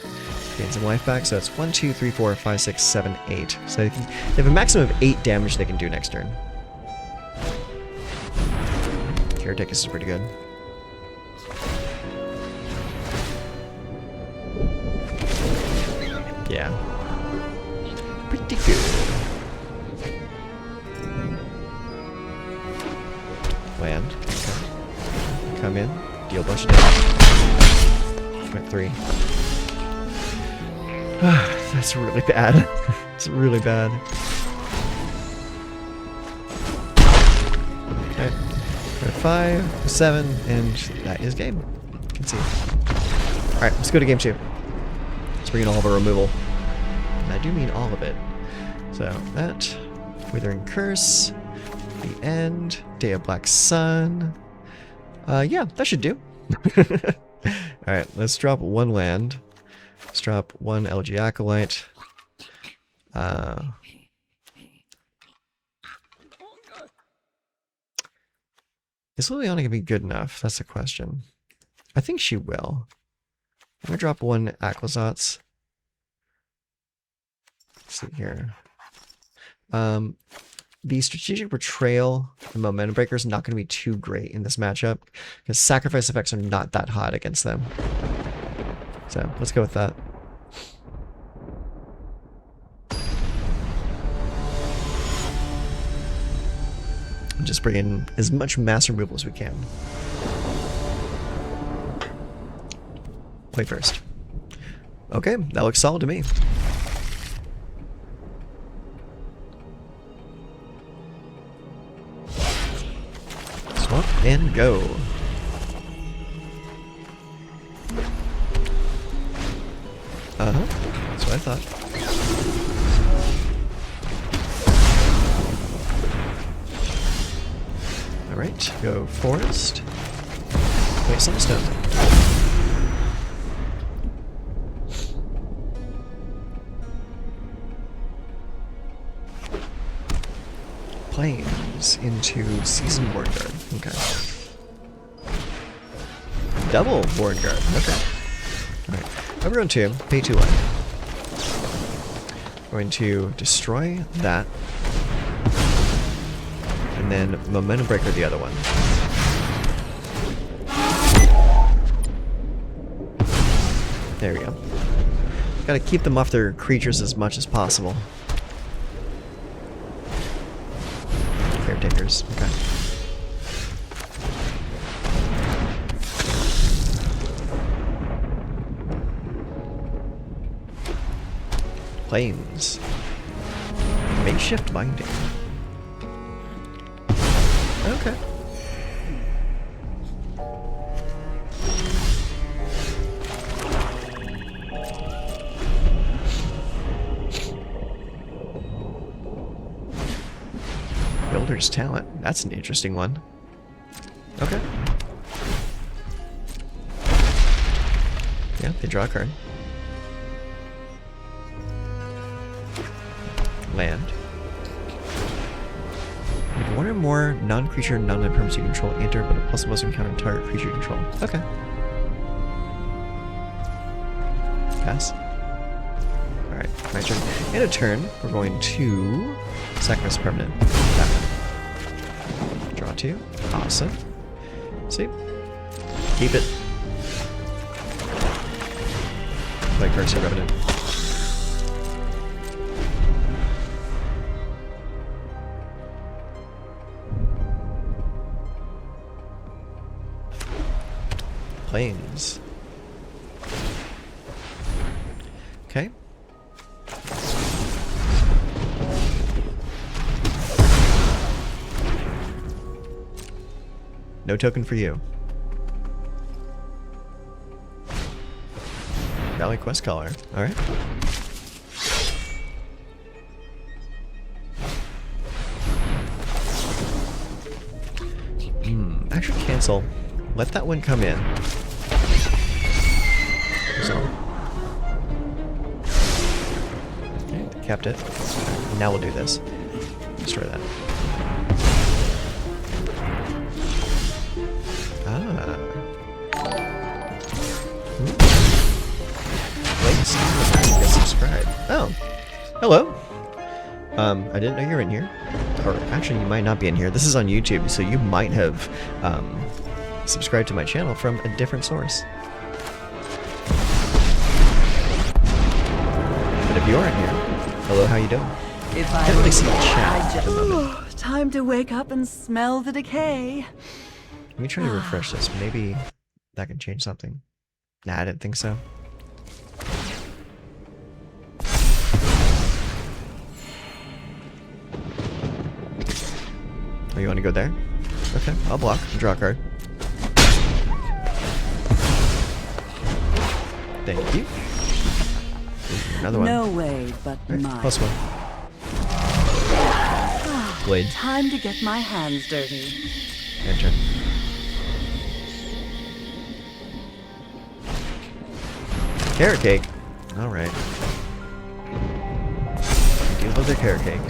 Gain some life back, so it's 1, 2, 3, 4, 5, 6, 7, 8. So they have a maximum of 8 damage they can do next turn. Caretaker is pretty good. Yeah. Pretty good. Land. Okay. Come in. Deal a bunch of damage. Went 3. That's really bad. It's really bad. Okay. 5, 7, and that is game. You can see. Alright, let's go to game 2. Let's bring in all of our removal. And I do mean all of it. So that, Withering Curse, the end, Day of Black Sun. Yeah, that should do. Alright, let's drop 1 land. Let's drop 1 LG Acolyte. Is Liliana gonna be good enough? That's the question. I think she will. I'm gonna drop 1 Aquazotz. Let's see here. The Strategic Betrayal and Momentum Breaker is not going to be too great in this matchup because sacrifice effects are not that hot against them. So let's go with that. Just bring in as much mass removal as we can. Play first. Okay, that looks solid to me. Swap and go. That's what I thought. Alright, go forest. Wait, sunstone. Planes into Season Warren Guard. Okay. Double Warren Guard. Okay. Alright. Overgrown Tomb, pay 2 life. Going to destroy that. And then Momentum Breaker the other one. There we go. Gotta keep them off their creatures as much as possible. Caretakers, okay. Planes. Makeshift Binding. Okay. Builder's Talent. That's an interesting one. Okay. Yeah, they draw a card. Land. If 1 or more non-creature, non-permanents you control enter, but a +++ encounter target creature you control. Okay. Pass. Alright, my turn. In a turn, we're going to sacrifice permanent. That one. Draw 2. Awesome. See? Keep it. Play Curse Revenant. Plains. Okay. No token for you. Valley Quest Caller. Alright. Actually cancel. Let that one come in. So. Okay, kept it. Now we'll do this. Destroy that. Ah. Late subscribe. Oh. Hello. I didn't know you were in here. Or actually, you might not be in here. This is on YouTube, so you might have subscribed to my channel from a different source. But if you are in here, hello, how you doing? If I can't really see the chat at the moment. Oh, time to wake up and smell the decay. Let me try to refresh this. Maybe that can change something. Nah, I didn't think so. Oh, you want to go there? Okay, I'll block. Draw a card. Thank you. Ooh, another one. No way but Right, mine. +1. Glade. Time to get my hands dirty. Enter. Carrot cake. Alright. Deal with the carrot cake.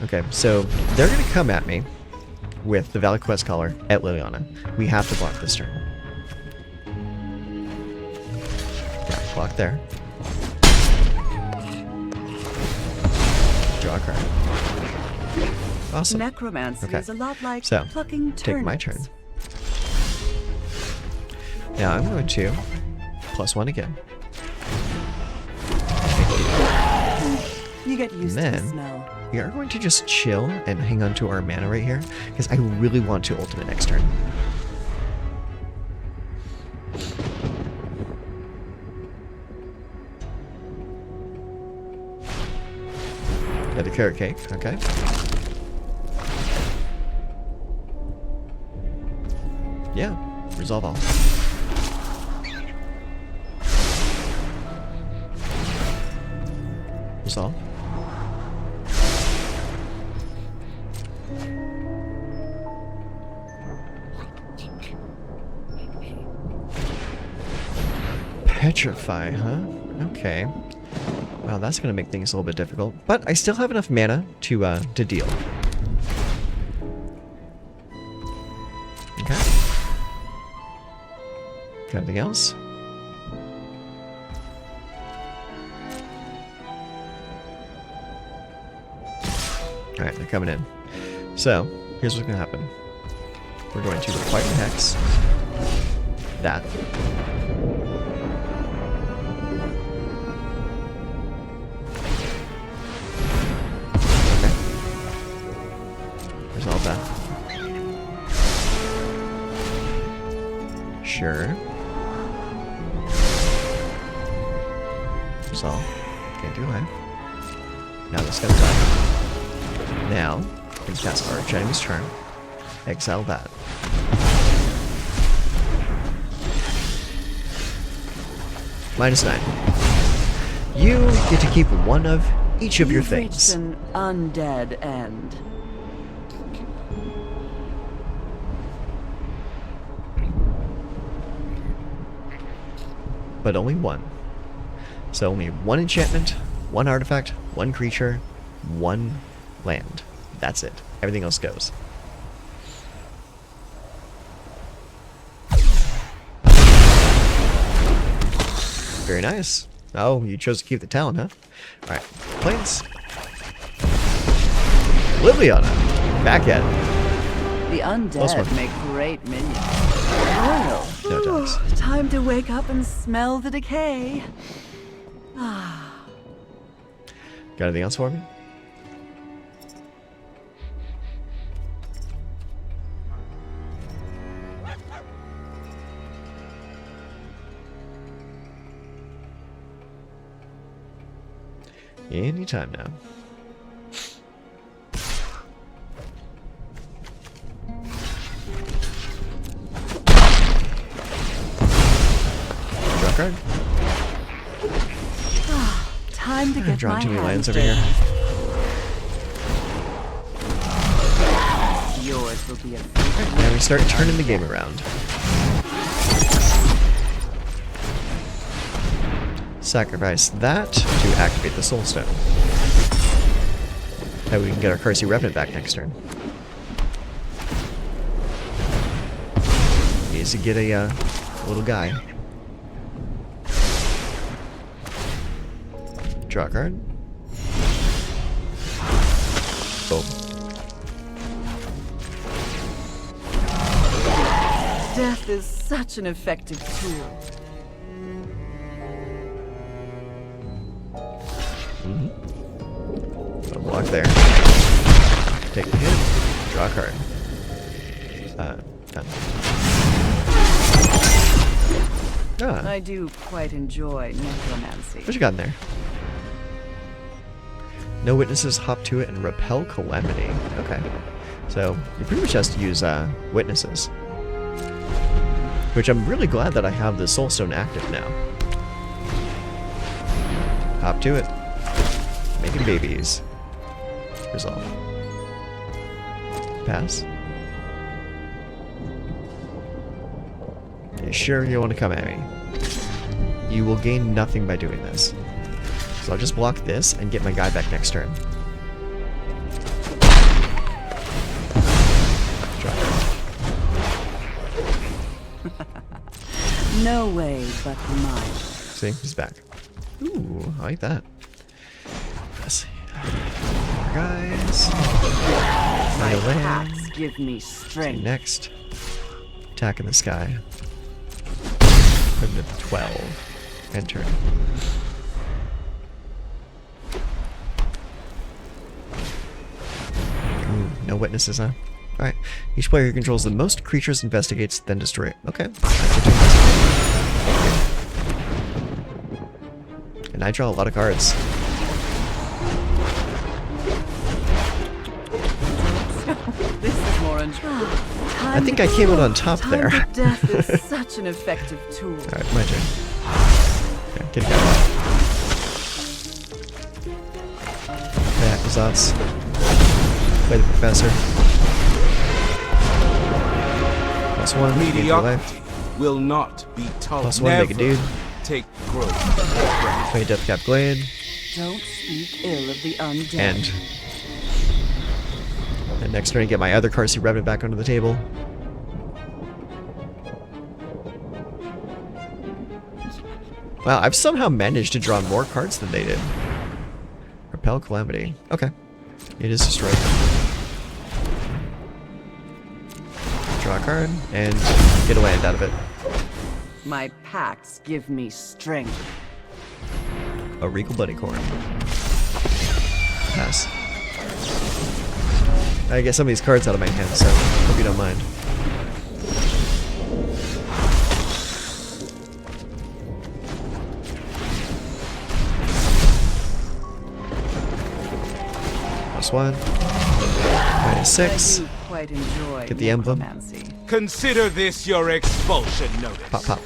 Okay, so they're gonna come at me with the Valley Quest Caller at Liliana. We have to block this turn. Yeah, block there. Draw a card. Awesome. Necromancy Okay. is a lot like So, plucking turnips. take my turn. Now I'm going to +1 again. You get used to And the then smell. we are going to just chill and hang on to our mana right here, because I really want to ultimate next turn. Got the carrot cake, okay. Yeah, resolve all. Resolve. Petrify, huh? Okay. Wow, that's gonna make things a little bit difficult. But I still have enough mana to deal. Okay. Got anything else? Alright, they're coming in. So, here's what's gonna happen. We're going to Requiting Hex. That. Okay. Resolve that. Sure. Resolve. Can't do life. Now this guy's die. Now, we can cast Archenemy's Charm. Exile that. -9. You get to keep one of each of your You've reached things. an undead end. But only one. So only one enchantment, one artifact, one creature, one land. That's it. Everything else goes. Very nice. Oh, you chose to keep the talent, huh? Alright. Plains. Liliana. Back at it. The Close undead one. make great minions. Loyal. No dice. Time to wake up and smell the decay. Got anything else for me? Anytime now. Draw card. Time to get Drawing my too many lands hands over here. Yours will be a And we start turning the game around. Sacrifice that to activate the Soul Stone. That way we can get our Cursey Revenant back next turn. Needs to get a little guy. Draw a card. Boom. Death is such an effective tool. A block there. Take the hit. Draw a card. Done. Ah, I do quite enjoy necromancy. what you got in there? No witnesses, hop to it, and repel calamity. Okay. So, you pretty much has to use witnesses. Which I'm really glad that I have the Soulstone active now. Hop to it. Making babies. Resolve. Pass. You sure you want to come at me? You will gain nothing by doing this. So I'll just block this and get my guy back next turn. Draw. No way but mine. See, he's back. Ooh, I like that. Let's see. Guys. My My land. attacks give me strength. Next. Attack in the sky. Put him at 12. Enter. Ooh, no witnesses, huh? Alright. Each player who controls the most creatures investigates, then destroy it. Okay. And I draw a lot of cards. This is more interesting. I think I came out on top there. Death is such an effective tool. Alright, my turn. Okay, get a guy. Play Acquisats. Play the Professor. +1, gain your life. Mediocrity will not be tolerant. +1, make a dude. Take growth. Play Deathcap Glade. Don't speak ill of the undead. End. And next turn I get my other Cursey Revenant back onto the table. Wow, I've somehow managed to draw more cards than they did. Repel Calamity. Okay. It is destroyed. Draw a card and get a land out of it. My pacts give me strength. A Regal Bunnycorn. Pass. I get some of these cards out of my hand, so hope you don't mind. +1. -6. I do quite enjoy Get the emblem. necromancy. Consider this your expulsion notice. Pop, pop.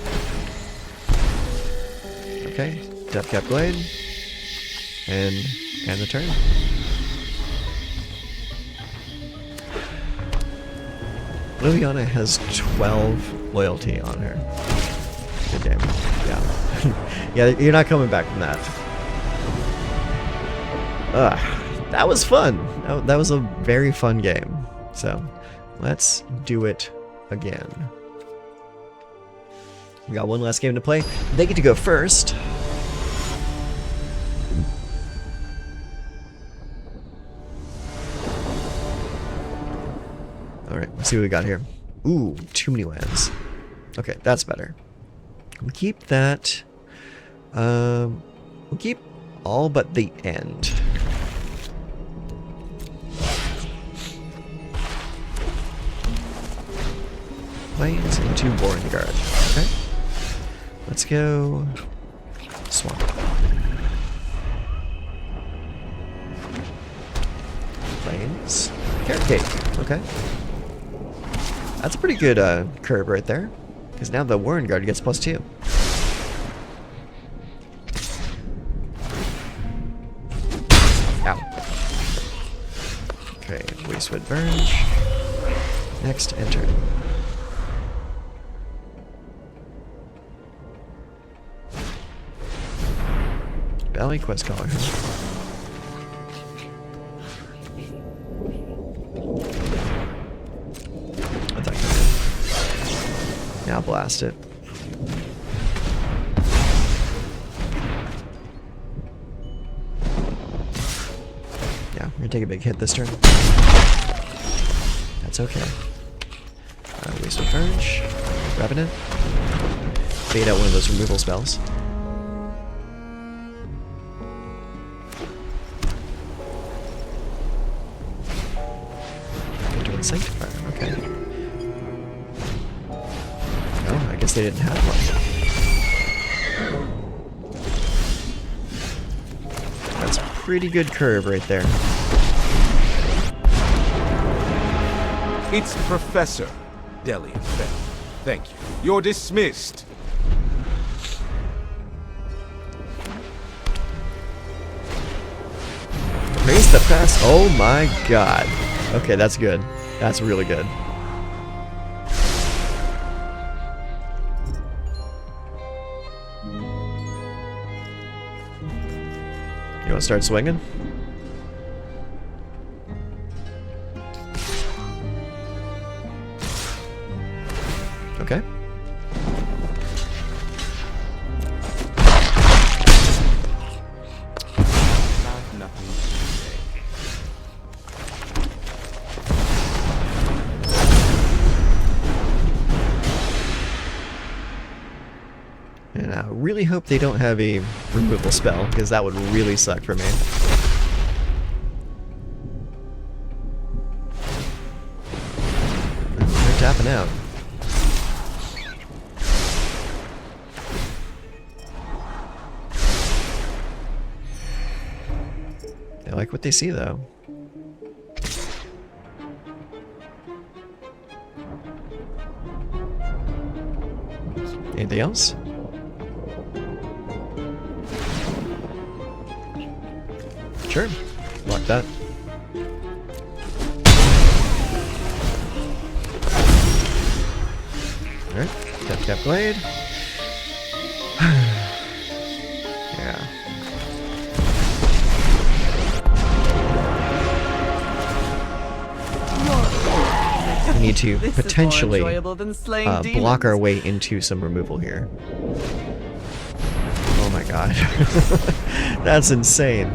Okay. Deathcap Glade. And the turn. Liliana has 12 loyalty on her. Good game. Yeah. Yeah, you're not coming back from that. Ugh. That was fun. That was a very fun game. So, let's do it again. We got one last game to play. They get to go first. Alright, let's see what we got here. Ooh, too many lands. Okay, that's better. We'll keep that. We'll keep all but the end. Plains into Boring Guard. Okay. Let's go Swamp. Plains. Carrot Cake. Okay. That's a pretty good curve right there. Because now the Warren Guard gets +2. Ow. Okay, Wastewood Verge. Next, enter. Valley Quest Caller. Now blast it. Yeah, we're gonna take a big hit this turn. That's okay. Wastewood Verge. Revenant. Bait out one of those removal spells. Sanctifier, okay. Oh, I guess they didn't have one. That's a pretty good curve right there. It's Professor Dellian Fel. Thank you. You're dismissed. Raise the press. Oh my god. Okay, that's good. That's really good. You want to start swinging? Okay. And I really hope they don't have a removal spell, because that would really suck for me. They're tapping out. They like what they see, though. Anything else? Sure. Block that. Alright. Deathcap Glade. Yeah. We need to potentially block our way into some removal here. Oh my god. That's insane.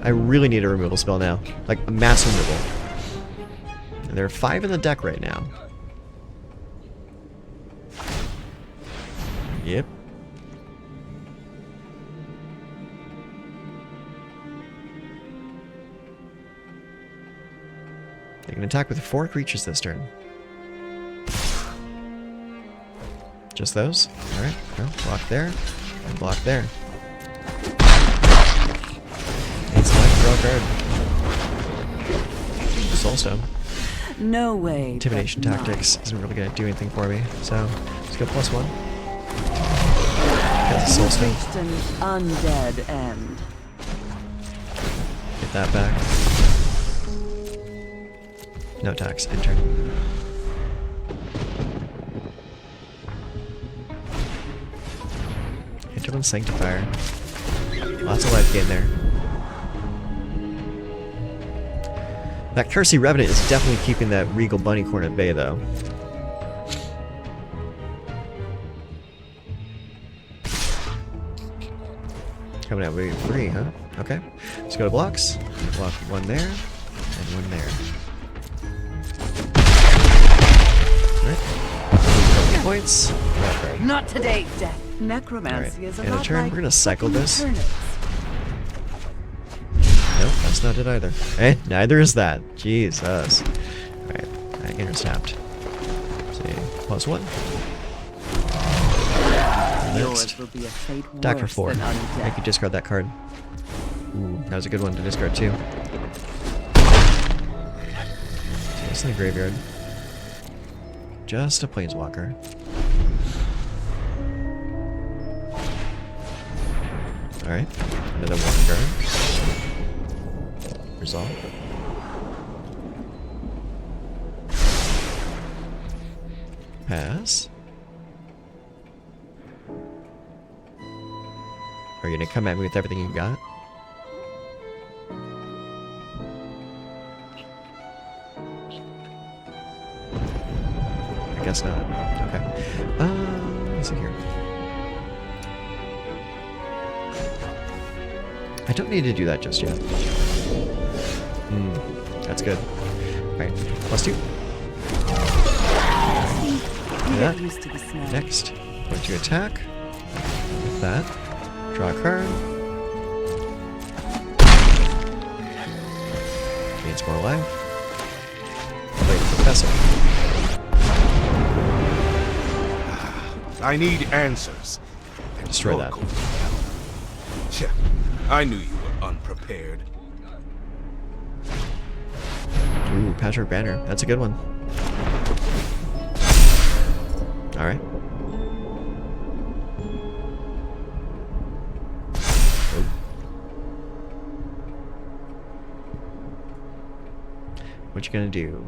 I really need a removal spell now. Like, a mass removal. And there are 5 in the deck right now. Yep. They can attack with 4 creatures this turn. Just those? Alright, well, block there, and block there. Draw card. Soulstone. No way. Intimidation Tactics isn't really going to do anything for me, so let's go +1. Get the Soulstone. Reached an undead end. Get that back. No attacks. Enter. Enter with Sanctifier. Lots of life gain there. That Cursey Revenant is definitely keeping that Regal Bunnycorn at bay, though. Coming out wave 3, huh? Okay. Let's go to blocks. Block 1 there, and 1 there. Alright. Points. Not today, Death. Necromancy is a and a lot turn. like We're gonna cycle picking this. turnips. Nope, that's not it either. Eh, neither is that. Jesus. Alright, intercept. See, +1. Yours Next. will be a fate Attack for worse 4. than I undeath. could discard that card. Ooh, that was a good one to discard too. So it's in the graveyard. Just a planeswalker. Alright, another one guard. Resolve. Pass. Are you gonna come at me with everything you got? I guess not. Okay. Let's see here. I don't need to do that just yet. That's good. Alright, +2. You Yeah. get used to the smell. Next, going to attack with that. Draw a card. Gains more life. Play the Professor. I need answers. And Destroy you're that. going to hell. Tja, I knew you were unprepared. Ooh, Patchwork Banner. That's a good one. Alright. Oh. What you gonna do?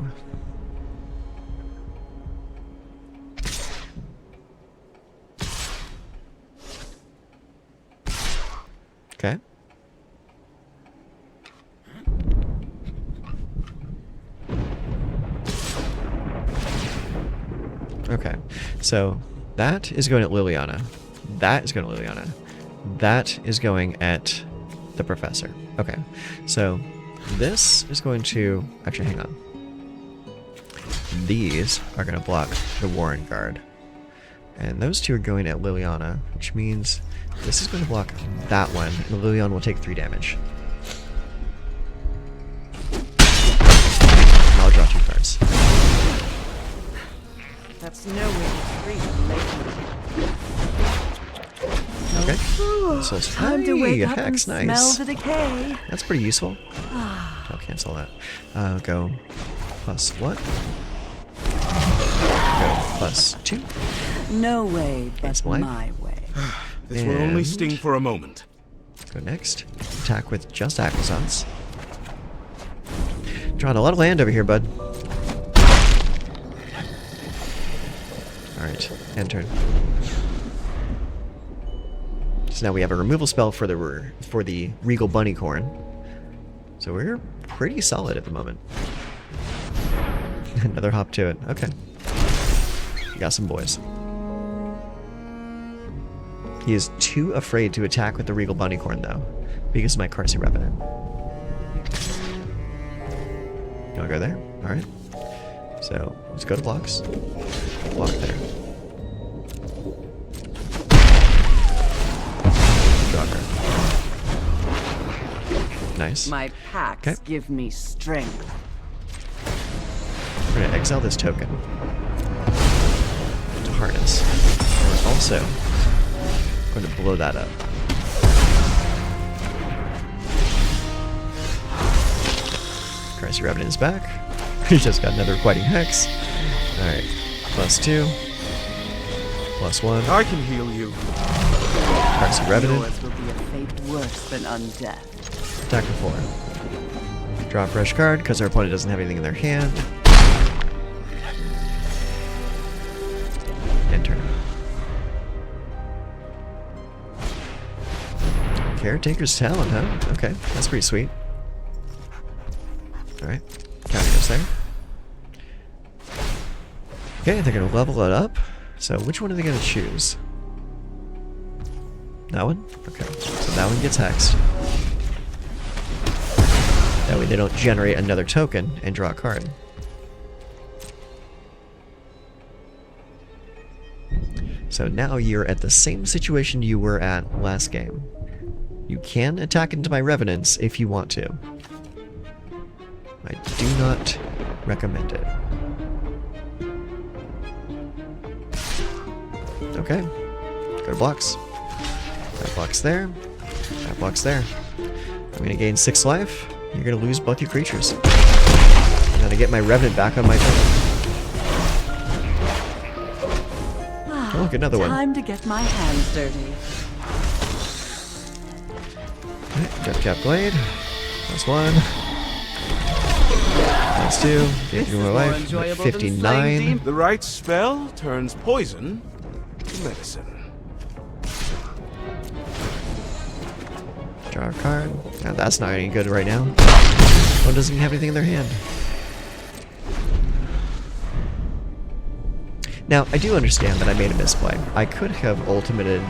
Okay. Okay, so that is going at Liliana. That is going to Liliana. That is going at the Professor. Okay, so this is going to... Actually, hang on. These are going to block the Warren Guard. And those two are going at Liliana, which means this is going to block that one, and Liliana will take 3 damage. And I'll draw 2 cards. That's no way to treat Okay. So it's Time to wake up and Hex, smell nice. the decay. That's pretty useful. I'll cancel that. Go +1. Go +2. No way but Gains life. my way. This will only And- sting for a moment. Go next. Attack with just Aquazons. Drawing a lot of land over here, bud. Alright, end turn. So now we have a removal spell for the Regal Bunnycorn. So we're pretty solid at the moment. Another hop to it. Okay. We got some boys. He is too afraid to attack with the Regal Bunnycorn, though, because of my Carcy Revenant. You wanna go there? Alright. So, let's go to blocks. Block there. Draw card. Nice. My packs Okay. give me strength. We're gonna exile this token to harness. And we're also going to blow that up. Carcy Revenant is back. He just got another Requiting Hex. Alright. +2. +1. I can heal you. Carcy Revenant. Yours will be a fate worse than undeath. Attack for 4. Draw a fresh card because our opponent doesn't have anything in their hand. End turn. Caretaker's Talent, huh? Okay, that's pretty sweet. Alright, counter goes there. Okay, they're gonna level it up. So which one are they gonna choose? That one? Okay, so that one gets hexed. That way they don't generate another token and draw a card. So now you're at the same situation you were at last game. You can attack into my Revenants if you want to. I do not recommend it. Okay. Go to blocks. That block's there. That block's there. I'm gonna gain 6 life. You're gonna lose both your creatures. I'm gonna get my Revenant back on my turn. Oh, get another one. Time to get my hands dirty. Deathcap Glade. That's 1. That's 2. Gave you my life. 59. The right spell turns poison to medicine. Draw a card. Now that's not any good right now. One doesn't even have anything in their hand. Now, I do understand that I made a misplay. I could have ultimated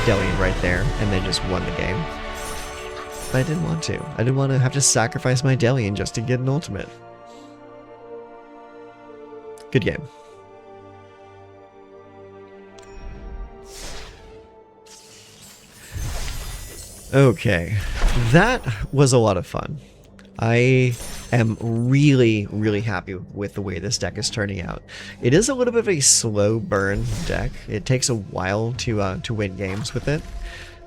Dellian right there and then just won the game. But I didn't want to. I didn't want to have to sacrifice my Dellian just to get an ultimate. Good game. Okay, that was a lot of fun. I am really, really happy with the way this deck is turning out. It is a little bit of a slow burn deck. It takes a while to win games with it.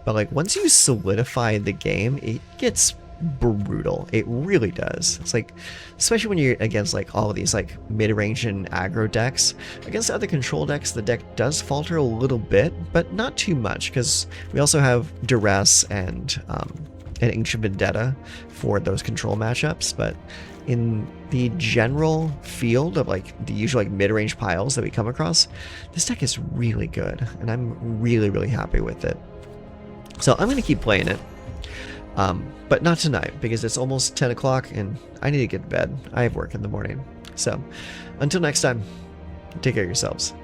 But like once you solidify the game, it gets brutal. It really does. It's like, especially when you're against like all of these like mid-range and aggro decks. Against other control decks, the deck does falter a little bit, but not too much because we also have Duress and Ancient Vendetta for those control matchups. But in the general field of like the usual like mid-range piles that we come across, this deck is really good, and I'm really, really happy with it. So I'm going to keep playing it. But not tonight, because it's almost 10 o'clock and I need to get to bed. I have work in the morning. So, until next time, take care of yourselves.